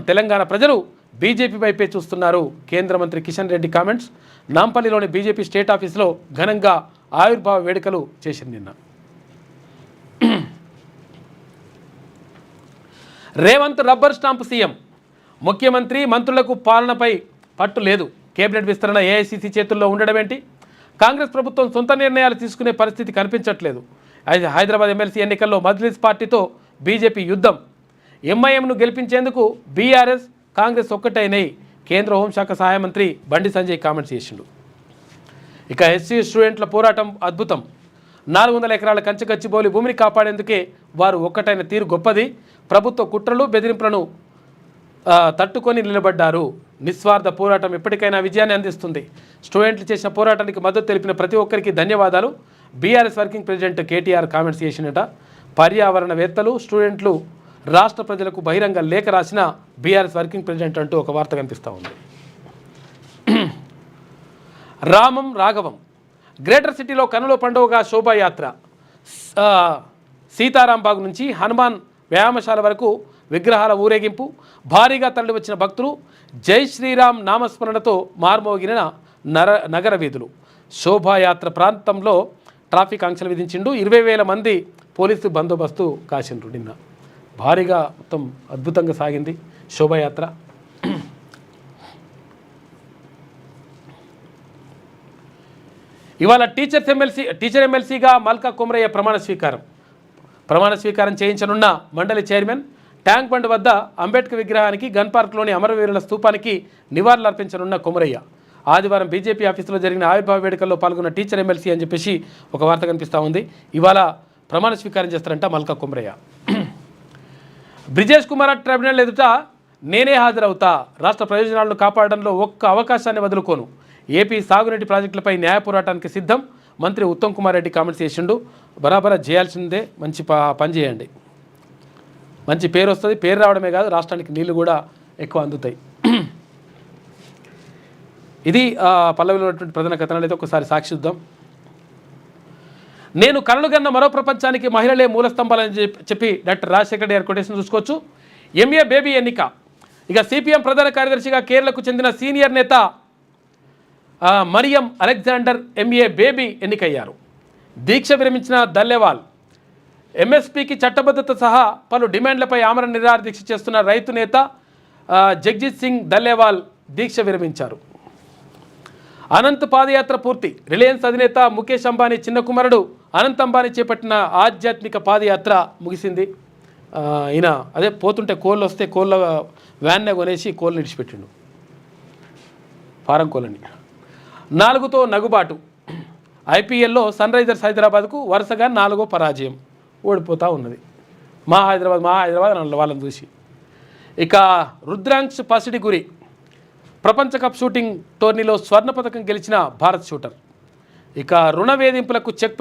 తెలంగాణ ప్రజలు బీజేపీ వైపే చూస్తున్నారు. కేంద్ర మంత్రి కిషన్ రెడ్డి కామెంట్స్. నాంపల్లిలోని బీజేపీ స్టేట్ ఆఫీసులో ఘనంగా ఆవిర్భావ వేడుకలు చేసింది నిన్న. Revanth rubber stamp CM. ముఖ్యమంత్రి మంత్రులకు పాలనపై పట్టు లేదు. కేబినెట్ విస్తరణ ఏఐసీసీ చేతుల్లో ఉండడం ఏంటి? కాంగ్రెస్ ప్రభుత్వం సొంత నిర్ణయాలు తీసుకునే పరిస్థితి కనిపించట్లేదు. హైదరాబాద్ ఎమ్మెల్సీ ఎన్నికల్లో మజ్లిస్ పార్టీతో బీజేపీ యుద్ధం. ఎంఐఎంను గెలిపించేందుకు బీఆర్ఎస్, కాంగ్రెస్ ఒక్కటైనాయి. కేంద్ర హోంశాఖ సహాయ మంత్రి బండి సంజయ్ కామెంట్స్ చేసిండు. ఇక ఎస్సీ స్టూడెంట్ల పోరాటం అద్భుతం. 400 ఎకరాల కంచె గచ్చిబౌలి భూమిని కాపాడేందుకే వారు ఒక్కటైన తీరు గొప్పది. ప్రభుత్వ కుట్రలు బెదిరింపులను తట్టుకొని నిలబడ్డారు. నిస్వార్థ పోరాటం ఎప్పటికైనా విజయాన్ని అందిస్తుంది. స్టూడెంట్లు చేసిన పోరాటానికి మద్దతు తెలిపిన ప్రతి ఒక్కరికి ధన్యవాదాలు. BRS working president KTR comments చేసినట. పర్యావరణవేత్తలు, స్టూడెంట్లు రాష్ట్ర ప్రజలకు బహిరంగ లేఖ రాసిన బీఆర్ఎస్ వర్కింగ్ ప్రెసిడెంట్ అంటూ ఒక వార్త కనిపిస్తూ ఉంది. రామం రాఘవం గ్రేటర్ సిటీలో కనుల పండుగగా శోభాయాత్ర. సీతారాంబాగ్ నుంచి హనుమాన్ వ్యాయామశాల వరకు విగ్రహాల ఊరేగింపు. భారీగా తరలి వచ్చిన భక్తులు జై శ్రీరామ్ నామస్మరణతో మార్మోగిన నగర వీధులు. శోభాయాత్ర ప్రాంతంలో ట్రాఫిక్ ఆంక్షలు విధించిండు. 20,000 మంది పోలీసు బందోబస్తు కాసిండ్రు. నిన్న భారీగా మొత్తం అద్భుతంగా సాగింది శోభాయాత్ర. ఇవాళ టీచర్ ఎమ్మెల్సీగా మల్కా కొమరయ్య ప్రమాణ స్వీకారం చేయించనున్న మండలి చైర్మన్ ట్యాంక్ బండ్ వద్ద అంబేద్కర్ విగ్రహానికి, గన్ పార్క్లోని అమరవీరుల స్తూపానికి నివాళులర్పించనున్న కొమరయ్య. ఆదివారం బీజేపీ ఆఫీసులో జరిగిన ఆవిర్భావ వేడుకల్లో పాల్గొన్న టీచర్ ఎమ్మెల్సీ అని చెప్పేసి ఒక వార్త కనిపిస్తూ ఉంది. ఇవాళ ప్రమాణ స్వీకారం చేస్తారంట మల్కా కొమరయ్య. బ్రిజేష్ కుమార్ ట్రైబ్యునల్ ఎదుట నేనే హాజరవుతా, రాష్ట్ర ప్రయోజనాలను కాపాడడంలో ఒక్క అవకాశాన్ని వదులుకోను, ఏపీ సాగునీటి ప్రాజెక్టులపై న్యాయ పోరాటానికి సిద్ధం, మంత్రి ఉత్తమ్ కుమార్ రెడ్డి కామెంట్స్ చేసిండు. బరాబరా చేయాల్సిందే, మంచి పని చేయండి, మంచి పేరు వస్తుంది. పేరు రావడమే కాదు, రాష్ట్రానికి నీళ్లు కూడా ఎక్కువ అందుతాయి. ఇది పల్లవిలో ఉన్నటువంటి ప్రధాన కథనాలు. అయితే ఒకసారి సాక్షిద్దాం. నేను కలలుగన్న మరో ప్రపంచానికి మహిళలే మూల స్తంభాలని చెప్పి డాక్టర్ రాజశేఖర రెడ్డి గారి కొటేషన్ చూసుకోవచ్చు. ఎంఏ బేబీ ఎన్నిక. ఇక సిపిఎం ప్రధాన కార్యదర్శిగా కేరళకు చెందిన సీనియర్ నేత మరియం అలెగ్జాండర్ ఎంఏ బేబీ ఎన్నికయ్యారు. దీక్ష విరమించిన దల్లేవాల్ ఎంఎస్పీకి చట్టబద్ధత సహా పలు డిమాండ్లపై ఆమరణ నిరాహార దీక్ష చేస్తున్న రైతు నేత జగ్జిత్ సింగ్ దల్లేవాల్ దీక్ష విరమించారు. అనంత్ పాదయాత్ర పూర్తి. రిలయన్స్ అధినేత ముఖేష్ అంబానీ చిన్న కుమారుడు అనంత్ అంబానీ చేపట్టిన ఆధ్యాత్మిక పాదయాత్ర ముగిసింది. ఈయన అదే పోతుంటే కోళ్ళు వస్తే కోళ్ళ వ్యాన్నే కొనేసి కోళ్ళు విడిచిపెట్టిండు, ఫారం కోళ్ళని. 4తో నగుబాటు. ఐపీఎల్లో సన్ రైజర్స్ హైదరాబాద్కు వరుసగా 4వ పరాజయం, ఓడిపోతూ ఉన్నది. మా హైదరాబాద్ వాళ్ళని చూసి. ఇక రుద్రాంక్ష్ పసిడి గురి. ప్రపంచ కప్ షూటింగ్ టోర్నీలో స్వర్ణ పథకం గెలిచిన భారత్ షూటర్. ఇక రుణ వేధింపులకు చెక్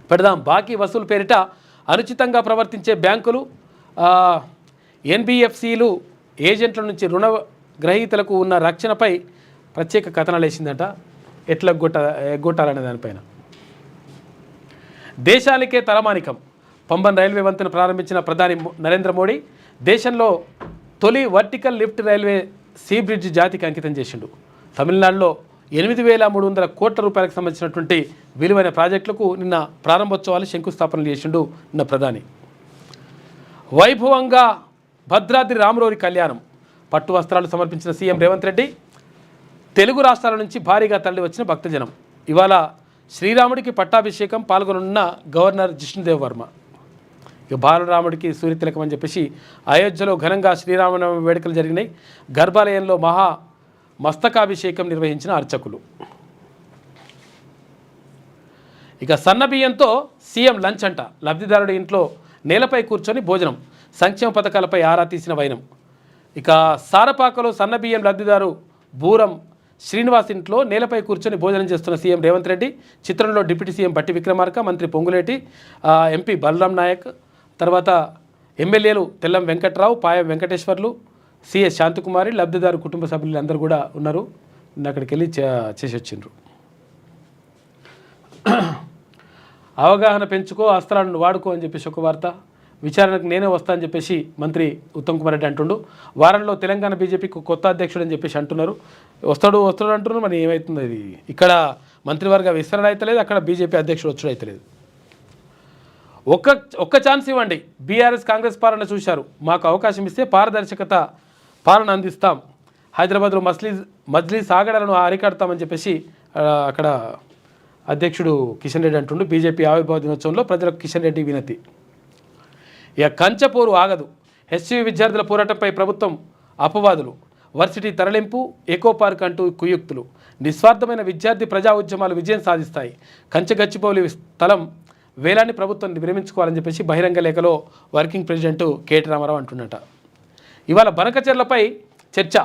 పెడదాం, బాకీ వసూలు పేరిట అనుచితంగా ప్రవర్తించే బ్యాంకులు, ఎన్బిఎఫ్సిలు, ఏజెంట్ల నుంచి రుణ గ్రహీతలకు ఉన్న రక్షణపై ప్రత్యేక కథనాలు వేసిందట. ఎట్లా ఎగ్గొట్టాలనే దానిపైన. దేశానికే తలమానికం. పంబన్ రైల్వే వంతెన ప్రారంభించిన ప్రధాని నరేంద్ర మోడీ దేశంలో తొలి vertical lift railway sea bridge జాతికి అంకితం చేసిండు. తమిళనాడులో 8,300 కోట్ల రూపాయలకు సంబంధించినటువంటి విలువైన ప్రాజెక్టులకు నిన్న ప్రారంభోత్సవాలు, శంకుస్థాపనలు చేసిండు నిన్న ప్రధాని. వైభవంగా భద్రాద్రి రామరోరి కళ్యాణం. పట్టు వస్త్రాలు సమర్పించిన సీఎం రేవంత్ రెడ్డి. తెలుగు రాష్ట్రాల నుంచి భారీగా తరలి వచ్చిన భక్తజనం. ఇవాళ శ్రీరాముడికి పట్టాభిషేకం, పాల్గొనున్న గవర్నర్ జిష్ణుదేవ్ వర్మ. ఇక బాలరాముడికి సూర్యతిలకం అని చెప్పేసి అయోధ్యలో ఘనంగా శ్రీరామనవమి వేడుకలు జరిగినాయి. గర్భాలయంలో మస్తకాభిషేకం నిర్వహించిన అర్చకులు. ఇక సన్నబియ్యంతో సీఎం లంచ్ అంట. లబ్ధిదారుడి ఇంట్లో నేలపై కూర్చొని భోజనం. సంక్షేమ పథకాలపై ఆరా తీసిన వైనం. ఇక సారపాకలో సన్నబియ్యం లబ్ధిదారు బూరం శ్రీనివాస్ ఇంట్లో నేలపై కూర్చొని భోజనం చేస్తున్న సీఎం రేవంత్ రెడ్డి. చిత్రంలో డిప్యూటీ సీఎం బట్టి విక్రమార్క, మంత్రి పొంగులేటి, ఎంపీ బలరాం నాయక్, తర్వాత ఎమ్మెల్యేలు తెల్లం వెంకట్రావు, పాయం వెంకటేశ్వర్లు, సిఎస్ శాంతికుమారి, లబ్ధిదారు కుటుంబ సభ్యులు అందరూ కూడా ఉన్నారు. అక్కడికి వెళ్ళి చేసి వచ్చిండ్రు. అవగాహన పెంచుకో, అస్త్రాలను వాడుకో అని చెప్పేసి ఒక వార్త. విచారణకు నేనే వస్తా అని చెప్పేసి మంత్రి ఉత్తమ్ కుమార్ రెడ్డి అంటుండు. వారంలో తెలంగాణ బీజేపీకి కొత్త అధ్యక్షుడు అని చెప్పేసి అంటున్నారు. వస్తాడు అంటున్నారు. మరి ఏమవుతుంది? ఇది ఇక్కడ మంత్రివర్గ విస్తరణ అయితలేదు, అక్కడ బీజేపీ అధ్యక్షుడు వచ్చుడు అయితలేదు. ఒక్క ఛాన్స్ ఇవ్వండి. బీఆర్ఎస్ కాంగ్రెస్ పాలన చూశారు, మాకు అవకాశం ఇస్తే పారదర్శకత పాలన అందిస్తాం. హైదరాబాద్లో మజ్లీస్ ఆగడాలను అరికడతామని చెప్పేసి అక్కడ అధ్యక్షుడు కిషన్ రెడ్డి అంటుండు. బీజేపీ ఆవిర్భావ దినోత్సవంలో ప్రజలకు కిషన్ రెడ్డి వినతి. ఇక కంచపోరు ఆగదు. ఎస్సీ విద్యార్థుల పోరాటంపై ప్రభుత్వం అపవాదులు. వర్సిటీ తరలింపు, ఎకో పార్క్ అంటూ కుయుక్తులు. నిస్వార్థమైన విద్యార్థి ప్రజా ఉద్యమాలు విజయం సాధిస్తాయి. కంచెగచ్చిబౌలి స్థలం వేలాన్ని ప్రభుత్వం విరమించుకోవాలని చెప్పేసి బహిరంగ లేఖలో వర్కింగ్ ప్రెసిడెంట్ కేటీ రామారావు అంటున్నట. ఇవాళ బనకచెర్లపై చర్చ.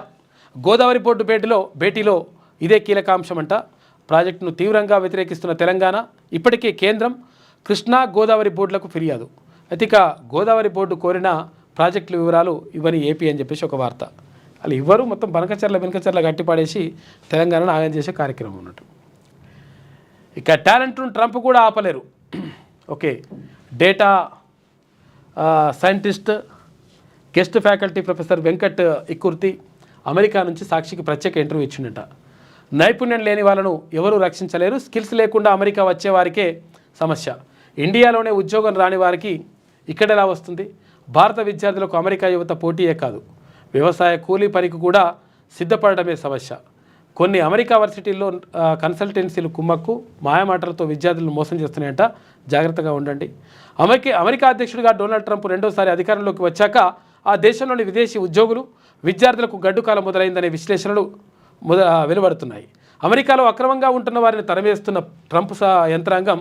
గోదావరి బోర్డు భేటీలో ఇదే కీలకాంశమంట. ప్రాజెక్టును తీవ్రంగా వ్యతిరేకిస్తున్న తెలంగాణ ఇప్పటికే కేంద్రం కృష్ణా గోదావరి బోర్డులకు ఫిర్యాదు. అయితే ఇక గోదావరి బోర్డు కోరిన ప్రాజెక్టుల వివరాలు ఇవ్వని ఏపీ అని చెప్పేసి ఒక వార్త. వాళ్ళు ఇవ్వరు, మొత్తం వెనకచెర్ల గట్టిపడేసి తెలంగాణను ఆగం చేసే కార్యక్రమం ఉన్నట్టు. ఇక టాలెంట్ను ట్రంప్ కూడా ఆపలేరు. Okay, data scientist guest faculty professor Venkat Ikkurthi America నుంచి సాక్షికి ప్రత్యేక ఇంటర్వ్యూ ఇచ్చిండట. నైపుణ్యం లేని వాళ్ళను ఎవరూ రక్షించలేరు, స్కిల్స్ లేకుండా అమెరికా వచ్చేవారికే సమస్య, ఇండియాలోనే ఉద్యోగం రాని వారికి ఇక్కడెలా వస్తుంది, భారత విద్యార్థులకు అమెరికా యువత పోటీయే కాదు, వ్యవసాయ కూలీ పనికి కూడా సిద్ధపడడమే సమస్య, కొన్ని అమెరికా వర్సిటీల్లో కన్సల్టెన్సీలు కుమ్మక్కు మాయమాటలతో విద్యార్థులను మోసం చేస్తున్నాయంట, జాగ్రత్తగా ఉండండి. అమెరికా అధ్యక్షుడిగా డొనాల్డ్ ట్రంప్ రెండోసారి అధికారంలోకి వచ్చాక ఆ దేశంలోని విదేశీ ఉద్యోగులు విద్యార్థులకు గడ్డుకాలం మొదలైందనే విశ్లేషణలు వెలువడుతున్నాయి. అమెరికాలో అక్రమంగా ఉంటున్న వారిని తరిమేస్తున్న ట్రంప్ యంత్రాంగం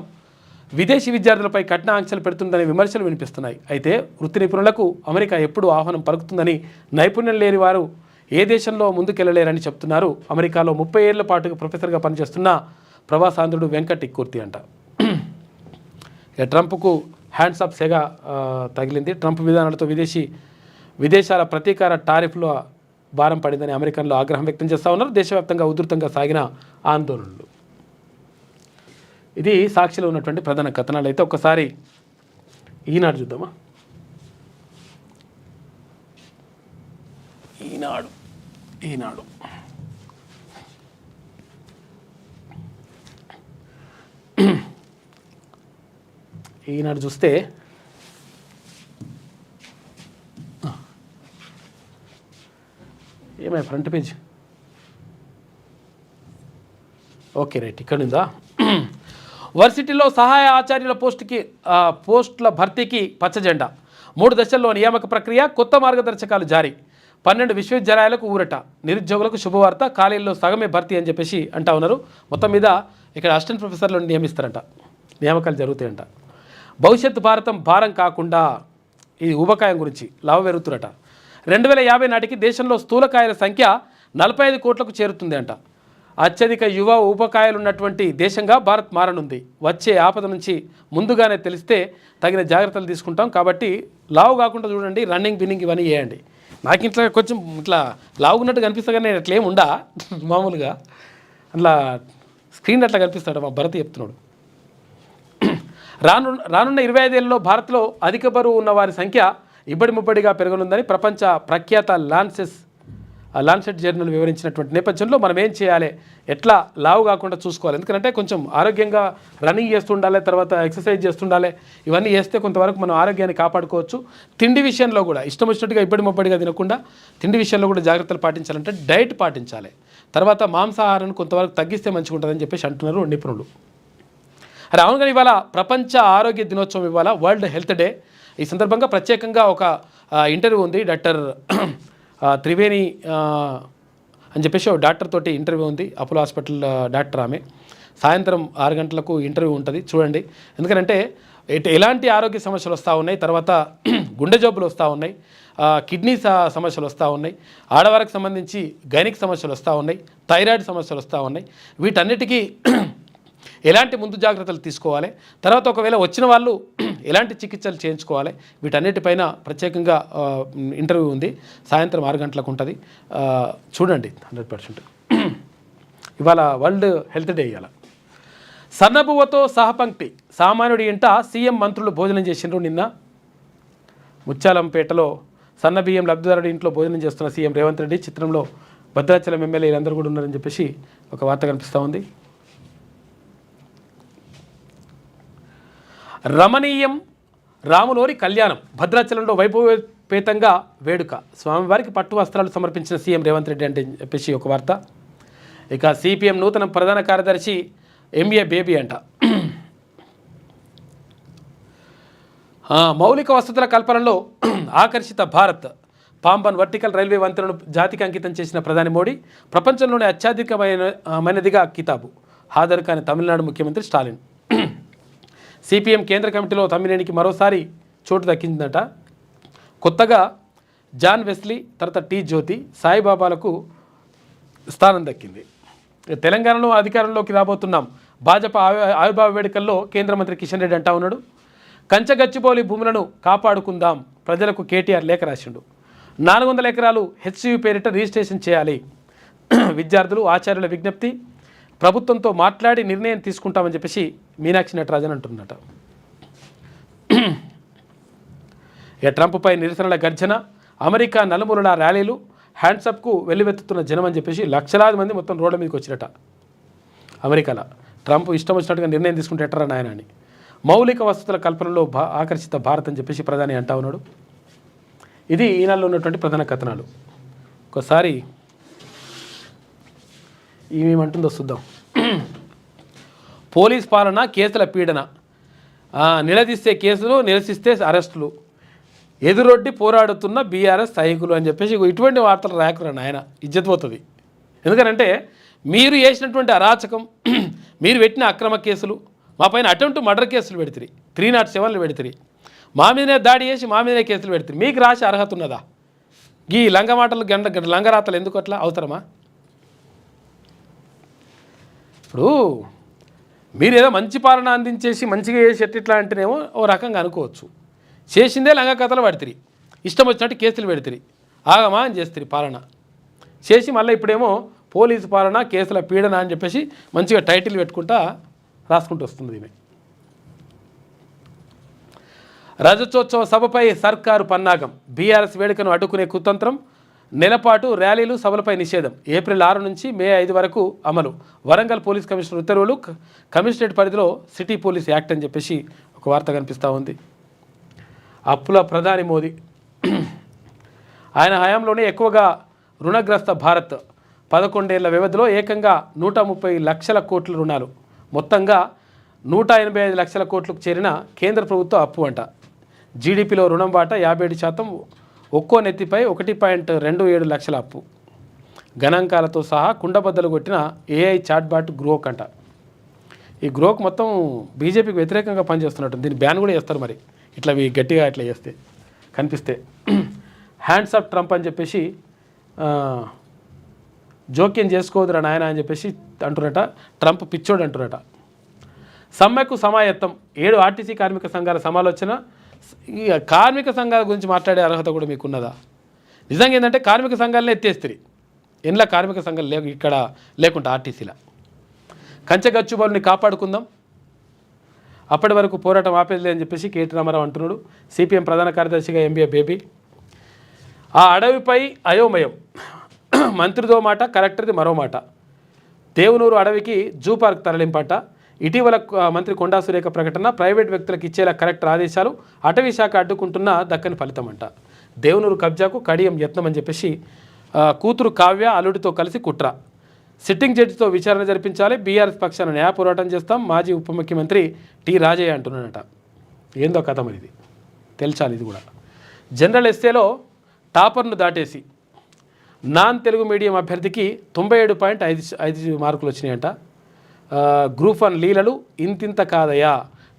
విదేశీ విద్యార్థులపై కఠిన ఆంక్షలు పెడుతుందనే విమర్శలు వినిపిస్తున్నాయి. అయితే వృత్తి నిపుణులకు అమెరికా ఎప్పుడు ఆహ్వానం పలుకుతుందని, నైపుణ్యం లేని వారు ఏ దేశంలో ముందుకెళ్లలేరని చెప్తున్నారు అమెరికాలో 30 ఏళ్ల పాటు ప్రొఫెసర్గా పనిచేస్తున్న ప్రవాసాంధ్రుడు వెంకట్ ఇక్కుర్తి అంట. ట్రంప్కు హ్యాండ్స్ ఆఫ్ సెగా తగిలింది. ట్రంప్ విధానాలతో విదేశాల ప్రతీకార టారిఫ్లో భారం పడిందని అమెరికన్లు ఆగ్రహం వ్యక్తం చేస్తూ ఉన్నారు. దేశవ్యాప్తంగా ఉధృతంగా సాగిన ఆందోళనలు. ఇది సాక్షిలో ఉన్నటువంటి ప్రధాన కథనాలు. అయితే ఒక్కసారి ఈనాడు చూద్దామా. ఈనాడు ఈనాడు చూస్తే ఏమై ఫ్రంట్ పేజ్. ఓకే రైట్, ఇక్కడ ఉందా. వర్సిటీలో సహాయ ఆచార్యుల పోస్టుల భర్తీకి పచ్చజెండా, 3 దశల్లో నియామక ప్రక్రియ, కొత్త మార్గదర్శకాలు జారీ, 12 విశ్వవిద్యాలయాలకు ఊరట, నిరుద్యోగులకు శుభవార్త, ఖాళీల్లో సగమే భర్తీ అని చెప్పేసి అంటా ఉన్నారు. మొత్తం మీద ఇక్కడ అసిస్టెంట్ ప్రొఫెసర్లను నియమిస్తారంట, నియామకాలు జరుగుతాయంట. భవిష్యత్ భారతం భారం కాకుండా, ఇది ఊబకాయం గురించి లావవెరుతురట. 2050 నాటికి దేశంలో స్థూలకాయల సంఖ్య 45 కోట్లకు చేరుతుంది అంట. అత్యధిక యువ ఉపకాయలున్నటువంటి దేశంగా భారత్ మారనుంది. వచ్చే ఆపద నుంచి ముందుగానే తెలిస్తే తగిన జాగ్రత్తలు తీసుకుంటాం. కాబట్టి లావు కాకుండా చూడండి, రన్నింగ్ బిన్నింగ్ ఇవన్నీ చేయండి. నాకు ఇట్లా కొంచెం ఇట్లా లావున్నట్టు కనిపిస్తా కానీ అట్లా ఏమి ఉండా, మామూలుగా అట్లా స్క్రీన్ అట్లా కనిపిస్తాడు మా భరత్ చెప్తున్నాడు. రానున్న 25 ఏళ్ళలో భారత్లో అధిక బరువు ఉన్న వారి సంఖ్య ఇబ్బడిముబ్బడిగా పెరగనుందని ప్రపంచ ప్రఖ్యాత లాన్సెట్ జర్నల్ వివరించినటువంటి నేపథ్యంలో మనం ఏం చేయాలి, ఎట్లా లావు కాకుండా చూసుకోవాలి. ఎందుకంటే కొంచెం ఆరోగ్యంగా రన్నింగ్ చేస్తుండాలి, తర్వాత ఎక్సర్సైజ్ చేస్తుండాలి. ఇవన్నీ చేస్తే కొంతవరకు మనం ఆరోగ్యాన్ని కాపాడుకోవచ్చు. తిండి విషయంలో కూడా ఇష్టం వచ్చినట్టుగా ఇబ్బడిముబ్బడిగా తినకుండా తిండి విషయంలో కూడా జాగ్రత్తలు పాటించాలంటే డైట్ పాటించాలి. తర్వాత మాంసాహారాన్ని కొంతవరకు తగ్గిస్తే మంచిగా ఉంటుందని చెప్పేసి అంటున్నారు నిపుణులు. అరే అవును, కానీ ఇవాళ ప్రపంచ ఆరోగ్య దినోత్సవం, ఇవాళ వరల్డ్ హెల్త్ డే. ఈ సందర్భంగా ప్రత్యేకంగా ఒక ఇంటర్వ్యూ ఉంది. డాక్టర్ త్రివేణి అని చెప్పేసి ఒక డాక్టర్ తోటి ఇంటర్వ్యూ ఉంది. అపోలో హాస్పిటల్ డాక్టర్ ఆమె. సాయంత్రం 6 గంటలకు ఇంటర్వ్యూ ఉంటుంది, చూడండి. ఎందుకంటే ఎలాంటి ఆరోగ్య సమస్యలు వస్తూ ఉన్నాయి, తర్వాత గుండె జబ్బులు వస్తూ ఉన్నాయి, కిడ్నీ సమస్యలు వస్తూ ఉన్నాయి, ఆడవారికి సంబంధించి గైనిక్ సమస్యలు వస్తూ ఉన్నాయి, థైరాయిడ్ సమస్యలు వస్తూ ఉన్నాయి. వీటన్నిటికీ ఎలాంటి ముందు జాగ్రత్తలు తీసుకోవాలి, తర్వాత ఒకవేళ వచ్చిన వాళ్ళు ఎలాంటి చికిత్సలు చేయించుకోవాలి, వీటన్నిటిపైన ప్రత్యేకంగా ఇంటర్వ్యూ ఉంది. సాయంత్రం 6 గంటలకు ఉంటుంది, చూడండి 100%. ఇవాళ వరల్డ్ హెల్త్ డే. ఇవాళ సన్నబువ్వతో సహపంక్తి, సామాన్యుడి ఇంట సీఎం మంత్రులు భోజనం చేసిండ్రు. నిన్న ముత్యాలంపేటలో సన్నబియ్యం లబ్ధిదారుడి ఇంట్లో భోజనం చేస్తున్న సీఎం రేవంత్ రెడ్డి. చిత్రంలో భద్రాచలం ఎమ్మెల్యేలు అందరూ కూడా ఉన్నారని చెప్పేసి ఒక వార్త కనిపిస్తూ ఉంది. రమణీయం రాములోరి కళ్యాణం, భద్రాచలంలో వైభవపేతంగా వేడుక, స్వామివారికి పట్టు వస్త్రాలు సమర్పించిన సీఎం రేవంత్ రెడ్డి అంటే చెప్పేసి ఒక వార్త. ఇక సిపిఎం నూతన ప్రధాన కార్యదర్శి ఎంఏ బేబీ అంట. మౌలిక వసతుల కల్పనలో ఆకర్షిత భారత్, పాంబన్ వర్టికల్ రైల్వే వంతెనను జాతికి అంకితం చేసిన ప్రధాని మోడీ ప్రపంచంలోనే అత్యధికమైనదిగా కితాబు హాజరు కాని తమిళనాడు ముఖ్యమంత్రి స్టాలిన్. సిపిఎం కేంద్ర కమిటీలో తమ్మినేనికి మరోసారి చోటు దక్కిందట. కొత్తగా జాన్ వెస్లీ, తర్వాత టి జ్యోతి, సాయిబాబాలకు స్థానం దక్కింది. తెలంగాణలో అధికారంలోకి రాబోతున్నాం. భాజపా ఆవిర్భావ వేడుకల్లో కేంద్ర మంత్రి కిషన్ రెడ్డి అంటా ఉన్నాడు. కంచగచ్చిబౌలి భూములను కాపాడుకుందాం, ప్రజలకు కేటీఆర్ లేఖ రాసిండు. 400 ఎకరాలు హెచ్సియు పేరిట రిజిస్ట్రేషన్ చేయాలి. విద్యార్థులు, ఆచార్యుల విజ్ఞప్తి, ప్రభుత్వంతో మాట్లాడి నిర్ణయం తీసుకుంటామని చెప్పేసి మీనాక్షి నటరాజన్ అంటున్నట. ఇక ట్రంప్పై నిరసనల గర్జన, అమెరికా నలుమూలల ర్యాలీలు, హ్యాండ్సప్కు వెల్లువెత్తుతున్న జనం అని చెప్పేసి లక్షలాది మంది మొత్తం రోడ్ల మీదకి వచ్చినట. అమెరికాలో ట్రంప్ ఇష్టం వచ్చినట్టుగా నిర్ణయం తీసుకుంటే ఎట్టరా నాయన అని. మౌలిక వసతుల కల్పనలో ఆకర్షిత భారత్ అని చెప్పేసి ప్రధాని అంటా ఉన్నాడు. ఇది ఈనాడులో ఉన్నటువంటి ప్రధాన కథనాలు. ఒకసారి ఏమేమంటుందో చూద్దాం. పోలీస్ పాలన, కేసుల పీడన, నిలదీస్తే కేసులు, నిరసిస్తే అరెస్టులు, ఎదురొడ్డి పోరాడుతున్న బీఆర్ఎస్ సైనికులు అని చెప్పేసి ఇటువంటి వార్తలు రాయకురా నాయన, ఇజ్జత్ పోతుంది. ఎందుకంటే మీరు చేసినటువంటి అరాచకం, మీరు పెట్టిన అక్రమ కేసులు, మా పైన అటెంప్ట్ మర్డర్ కేసులు పెడితే 307 పెడితే, మా మీదనే దాడి చేసి మా మీదనే కేసులు పెడితే మీకు రాసి అర్హత ఉన్నదా? ఈ లంగమాటలు లంగరాతలు ఎందుకు అట్లా అవసరమా? ఇప్పుడు మీరేదో మంచి పాలన అందించేసి మంచిగా చేసి ఎట్లా అంటేనేమో ఓ రకంగా అనుకోవచ్చు. చేసిందే లంగ కథలు పడితే, ఇష్టం వచ్చినట్టు కేసులు పెడితే, ఆగమా అని చేస్తారు పాలన చేసి, మళ్ళీ ఇప్పుడేమో పోలీసు పాలన, కేసుల పీడన అని చెప్పేసి మంచిగా టైటిల్ పెట్టుకుంటా రాసుకుంటూ వస్తుంది. ఈమె రజతోత్సవ సభపై సర్కారు పన్నాగం, బీఆర్ఎస్ వేడుకను అడ్డుకునే కుతంత్రం, నెలపాటు ర్యాలీలు, సభలపై నిషేధం, ఏప్రిల్ 6 నుంచి మే 5 వరకు అమలు, వరంగల్ పోలీస్ కమిషనర్ ఉత్తర్వులు, కమిషనరేట్ పరిధిలో సిటీ పోలీస్ యాక్ట్ అని చెప్పేసి ఒక వార్త కనిపిస్తూ ఉంది. అప్పుల ప్రధాని మోదీ, ఆయన హయాంలోనే ఎక్కువగా రుణగ్రస్త భారత్, 11 ఏళ్ల వ్యవధిలో ఏకంగా 130 లక్షల కోట్ల రుణాలు, మొత్తంగా 185 లక్షల కోట్లకు చేరిన కేంద్ర ప్రభుత్వ అప్పు అంట. జీడిపిలో రుణం వాటా 57%, ఒక్కో నెత్తిపై 1.27 లక్షల అప్పు. గణాంకాలతో సహా కుండబద్దలు కొట్టిన ఏఐ చాట్బాట్ గ్రోక్ అంట. ఈ గ్రోక్ మొత్తం బీజేపీకి వ్యతిరేకంగా పనిచేస్తున్నట్టు, దీన్ని బ్యాన్ కూడా చేస్తారు మరి ఇట్లా గట్టిగా ఇట్లా చేస్తే కనిపిస్తే. హ్యాండ్స్ ఆఫ్ ట్రంప్ అని చెప్పేసి జోక్యం చేసుకోదురా నాయన అని చెప్పేసి అంటున్నట. ట్రంప్ పిచ్చోడు అంటున్నట. సమ్మెకు సమాయత్తం, 7 ఆర్టీసీ కార్మిక సంఘాల సమాలోచన. ఈ కార్మిక సంఘాల గురించి మాట్లాడే అర్హత కూడా మీకున్నదా? నిజంగా ఏంటంటే కార్మిక సంఘాలనే ఎత్తేస్తారు. ఎన్లా కార్మిక సంఘాలు ఇక్కడ లేకుండా ఆర్టీసీలా. కంచెగచ్చుబౌలిని కాపాడుకుందాం, అప్పటి వరకు పోరాటం ఆపేది అని చెప్పేసి కేటీ రామారావు అంటున్నాడు. సిపిఎం ప్రధాన కార్యదర్శిగా ఎంబీఏ బేబీ. ఆ అడవిపై అయోమయం, మంత్రిదో మాట, కలెక్టర్ది మరో మాట. దేవునూరు అడవికి జూ పార్క్ తరలింపట. ఇటీవల మంత్రి కొండా సురేఖ ప్రకటన, ప్రైవేట్ వ్యక్తులకు ఇచ్చేలా కలెక్టర్ ఆదేశాలు, అటవీ శాఖ అడ్డుకుంటున్న దక్కని ఫలితం అంట. దేవునూరు కబ్జాకు కడియం యత్నం అని చెప్పేసి కూతురు కావ్య అల్లుడితో కలిసి కుట్ర. సిట్టింగ్ జడ్జితో విచారణ జరిపించాలి, బీఆర్ఎస్ పక్షాన న్యాయ పోరాటం చేస్తాం, మాజీ ఉప ముఖ్యమంత్రి టి రాజయ్య అంటున్నాడట. ఏందో కథ మరి ఇది తెలుసాలి. ఇది కూడా జనరల్ ఎస్ఏలో టాపర్ను దాటేసి నాన్ తెలుగు మీడియం అభ్యర్థికి 97.5 మార్కులు వచ్చినాయంట. గ్రూప్ 1 లీలలు ఇంతింత కాదయా,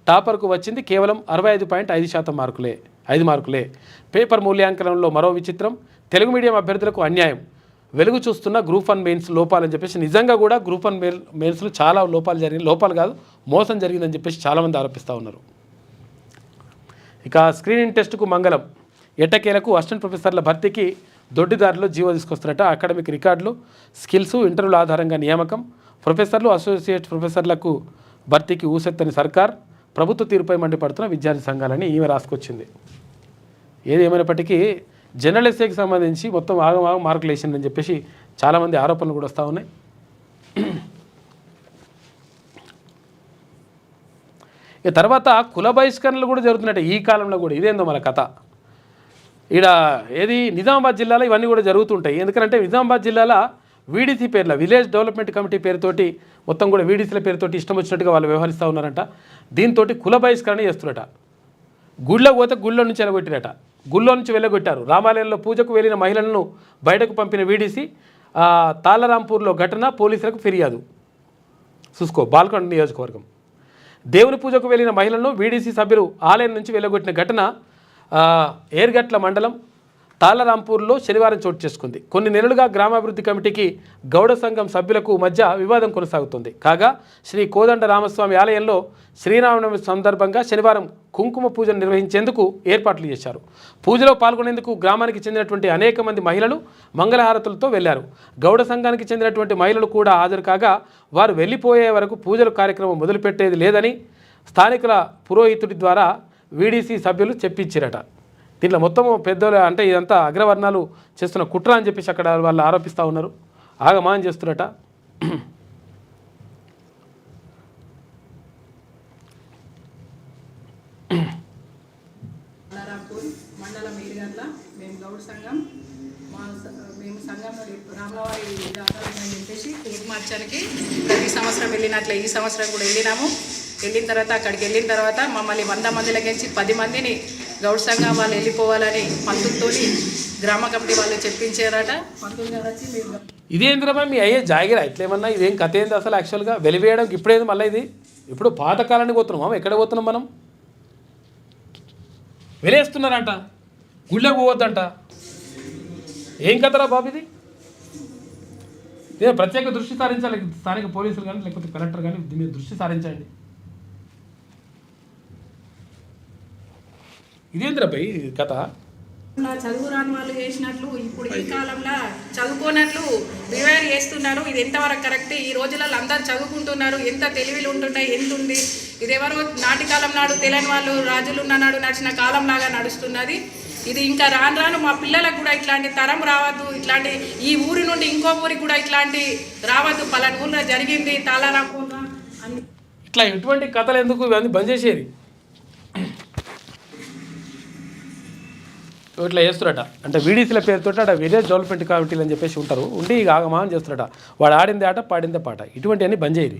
టాపర్కు వచ్చింది కేవలం 65.5% మార్కులే, 5 మార్కులే. పేపర్ మూల్యాంకనంలో మరో విచిత్రం, తెలుగు మీడియం అభ్యర్థులకు అన్యాయం, వెలుగు చూస్తున్న గ్రూప్ 1 మెయిన్స్ లోపాలని చెప్పేసి. నిజంగా కూడా గ్రూప్ 1 మెయిన్స్లో చాలా లోపాలు కాదు మోసం జరిగిందని చెప్పేసి చాలామంది ఆరోపిస్తూ ఉన్నారు. ఇక స్క్రీనింగ్ టెస్టుకు మంగళం, ఎట్టకేలకు అసిస్టెంట్ ప్రొఫెసర్ల భర్తీకి దొడ్డిదారిలో జీవో తీసుకొస్తున్నట్ట. అకాడమిక్ రికార్డులు, స్కిల్స్, ఇంటర్వ్యూల ఆధారంగా నియామకం, ప్రొఫెసర్లు, అసోసియేట్ ప్రొఫెసర్లకు భర్తీకి ఊసెత్తని సర్కార్, ప్రభుత్వ తీరుపై మండిపడుతున్న విద్యార్థి సంఘాలని ఈమె రాసుకొచ్చింది. ఏది ఏమైనప్పటికీ జనరల్ ఎస్ఏకి సంబంధించి మొత్తం ఆగం మార్కులు వేసిందని చెప్పేసి చాలామంది ఆరోపణలు కూడా వస్తూ ఉన్నాయి. ఇక తర్వాత కుల బహిష్కరణలు కూడా జరుగుతున్నట్టు ఈ కాలంలో కూడా. ఇదేందో మన కథ. ఈడ ఏది నిజామాబాద్ జిల్లాలో ఇవన్నీ కూడా జరుగుతుంటాయి. ఎందుకంటే నిజామాబాద్ జిల్లాలో వీడీసీ పేర్ల, విలేజ్ డెవలప్మెంట్ కమిటీ పేరుతోటి మొత్తం కూడా వీడీసీల పేరుతోటి ఇష్టం వచ్చినట్టుగా వాళ్ళు వ్యవహరిస్తూ ఉన్నారంట. దీంతో కుల బహిష్కరణ చేస్తున్నట. గుళ్ళో పోతే గుళ్ళో నుంచి ఎలగొట్టిరట. గుళ్ళో నుంచి వెళ్ళగొట్టారు. రామాలయంలో పూజకు వెళ్ళిన మహిళలను బయటకు పంపిన వీడీసీ తాళరాంపూర్లో ఘటన పోలీసులకు ఫిర్యాదు. చూసుకో బాల్కొండ నియోజకవర్గం. దేవుని పూజకు వెళ్ళిన మహిళలను వీడీసీ సభ్యులు ఆలయం నుంచి వెళ్ళగొట్టిన ఘటన ఏర్గట్ల మండలం తాళరాంపూర్లో శనివారం చోటు చేసుకుంది. కొన్ని నెలలుగా గ్రామాభివృద్ధి కమిటీకి గౌడ సంఘం సభ్యులకు మధ్య వివాదం కొనసాగుతుంది. కాగా శ్రీ కోదండ రామస్వామి ఆలయంలో శ్రీరామనవమి సందర్భంగా శనివారం కుంకుమ పూజను నిర్వహించేందుకు ఏర్పాట్లు చేశారు. పూజలో పాల్గొనేందుకు గ్రామానికి చెందినటువంటి అనేక మంది మహిళలు మంగళహారతులతో వెళ్లారు. గౌడ సంఘానికి చెందినటువంటి మహిళలు కూడా హాజరు కాగా వారు వెళ్ళిపోయే వరకు పూజల కార్యక్రమం మొదలుపెట్టేది లేదని స్థానికుల పురోహితుడి ద్వారా వీడీసీ సభ్యులు చెప్పించారట. దీంట్లో మొత్తం పెద్దలు అంటే ఇదంతా అగ్రవర్ణాలు చేస్తున్న కుట్ర అని చెప్పేసి అక్కడ వాళ్ళు ఆరోపిస్తూ ఉన్నారు. ఆగమానం చేస్తున్నట.
మండలం ఏరుగట్ల మేము గౌడ్ సంఘం మేము సంఘంలో రామవారి జాతరని చెప్పేసి కుంకుమార్చనకి ప్రతి సంవత్సరం వెళ్ళినట్లే ఈ సంవత్సరం కూడా వెళ్ళినాము. వెళ్ళిన తర్వాత అక్కడికి వెళ్ళిన తర్వాత మమ్మల్ని 100 మందిలకించి 10 మందిని గౌడ్ సంఘం వాళ్ళు వెళ్ళిపోవాలని పంతులతో గ్రామ కమిటీ వాళ్ళు చెప్పించారట. పంతులు గారు వచ్చి మీరు
ఇదేంద్రమా మీ అయ్యే జాగిరా ఇట్లేమన్నా ఇదేం కథ ఏంది అసలు? యాక్చువల్గా వెలివేయడం ఇప్పుడేంది మళ్ళీ ఇది? ఇప్పుడు పాతకాలానికి పోతున్నాం, ఎక్కడ పోతున్నాం మనం? వెలేస్తున్నారంట, గుళ్ళకు పోవద్దంట. ఏం కథరా బాబు ఇది? నేను ప్రత్యేక దృష్టి సారించాలి స్థానిక పోలీసులు కానీ లేకపోతే కలెక్టర్ కానీ దీని మీద దృష్టి సారించండి. ఇదేంద్రా భయ్ కథ?
చదువు రాని వాళ్ళు చేసినట్లు ఇప్పుడు ఈ కాలంలో చదువుకోనట్లు బిహేవియర్ చేస్తున్నారు. ఇది ఎంతవరకు కరెక్ట్? ఈ రోజులలో అందరు చదువుకుంటున్నారు. ఎంత తెలివిలు ఉంటున్నాయి, ఎంత ఉంది. ఇదేవరో నాటి కాలం నాడు తెలియని వాళ్ళు రాజులు ఉన్న నాడు నడిచిన కాలం లాగా నడుస్తున్నది. ఇది ఇంకా రాను రాను మా పిల్లలకు కూడా ఇట్లాంటి తరం రావద్దు. ఇట్లాంటి ఈ ఊరి నుండి ఇంకో ఊరికి కూడా ఇట్లాంటి రావద్దు. పలానా ఊళ్ళో జరిగింది తాళరాంపూర్ అని
ఇట్లా ఎటువంటి కథలు ఎందుకు ఇవన్నీ బంద్ చేసేది? ఇట్లా చేస్తున్నట అంటే వీడీసీల పేరుతో అట విలేజ్ డెవలప్మెంట్ కమిటీలు అని చెప్పేసి ఉంటారు. ఉండి ఇక ఆగమానం చేస్తున్నట. వాడు ఆడిందే ఆట పాడిందే పాట. ఇటువంటివన్నీ బంద్ చేయరు.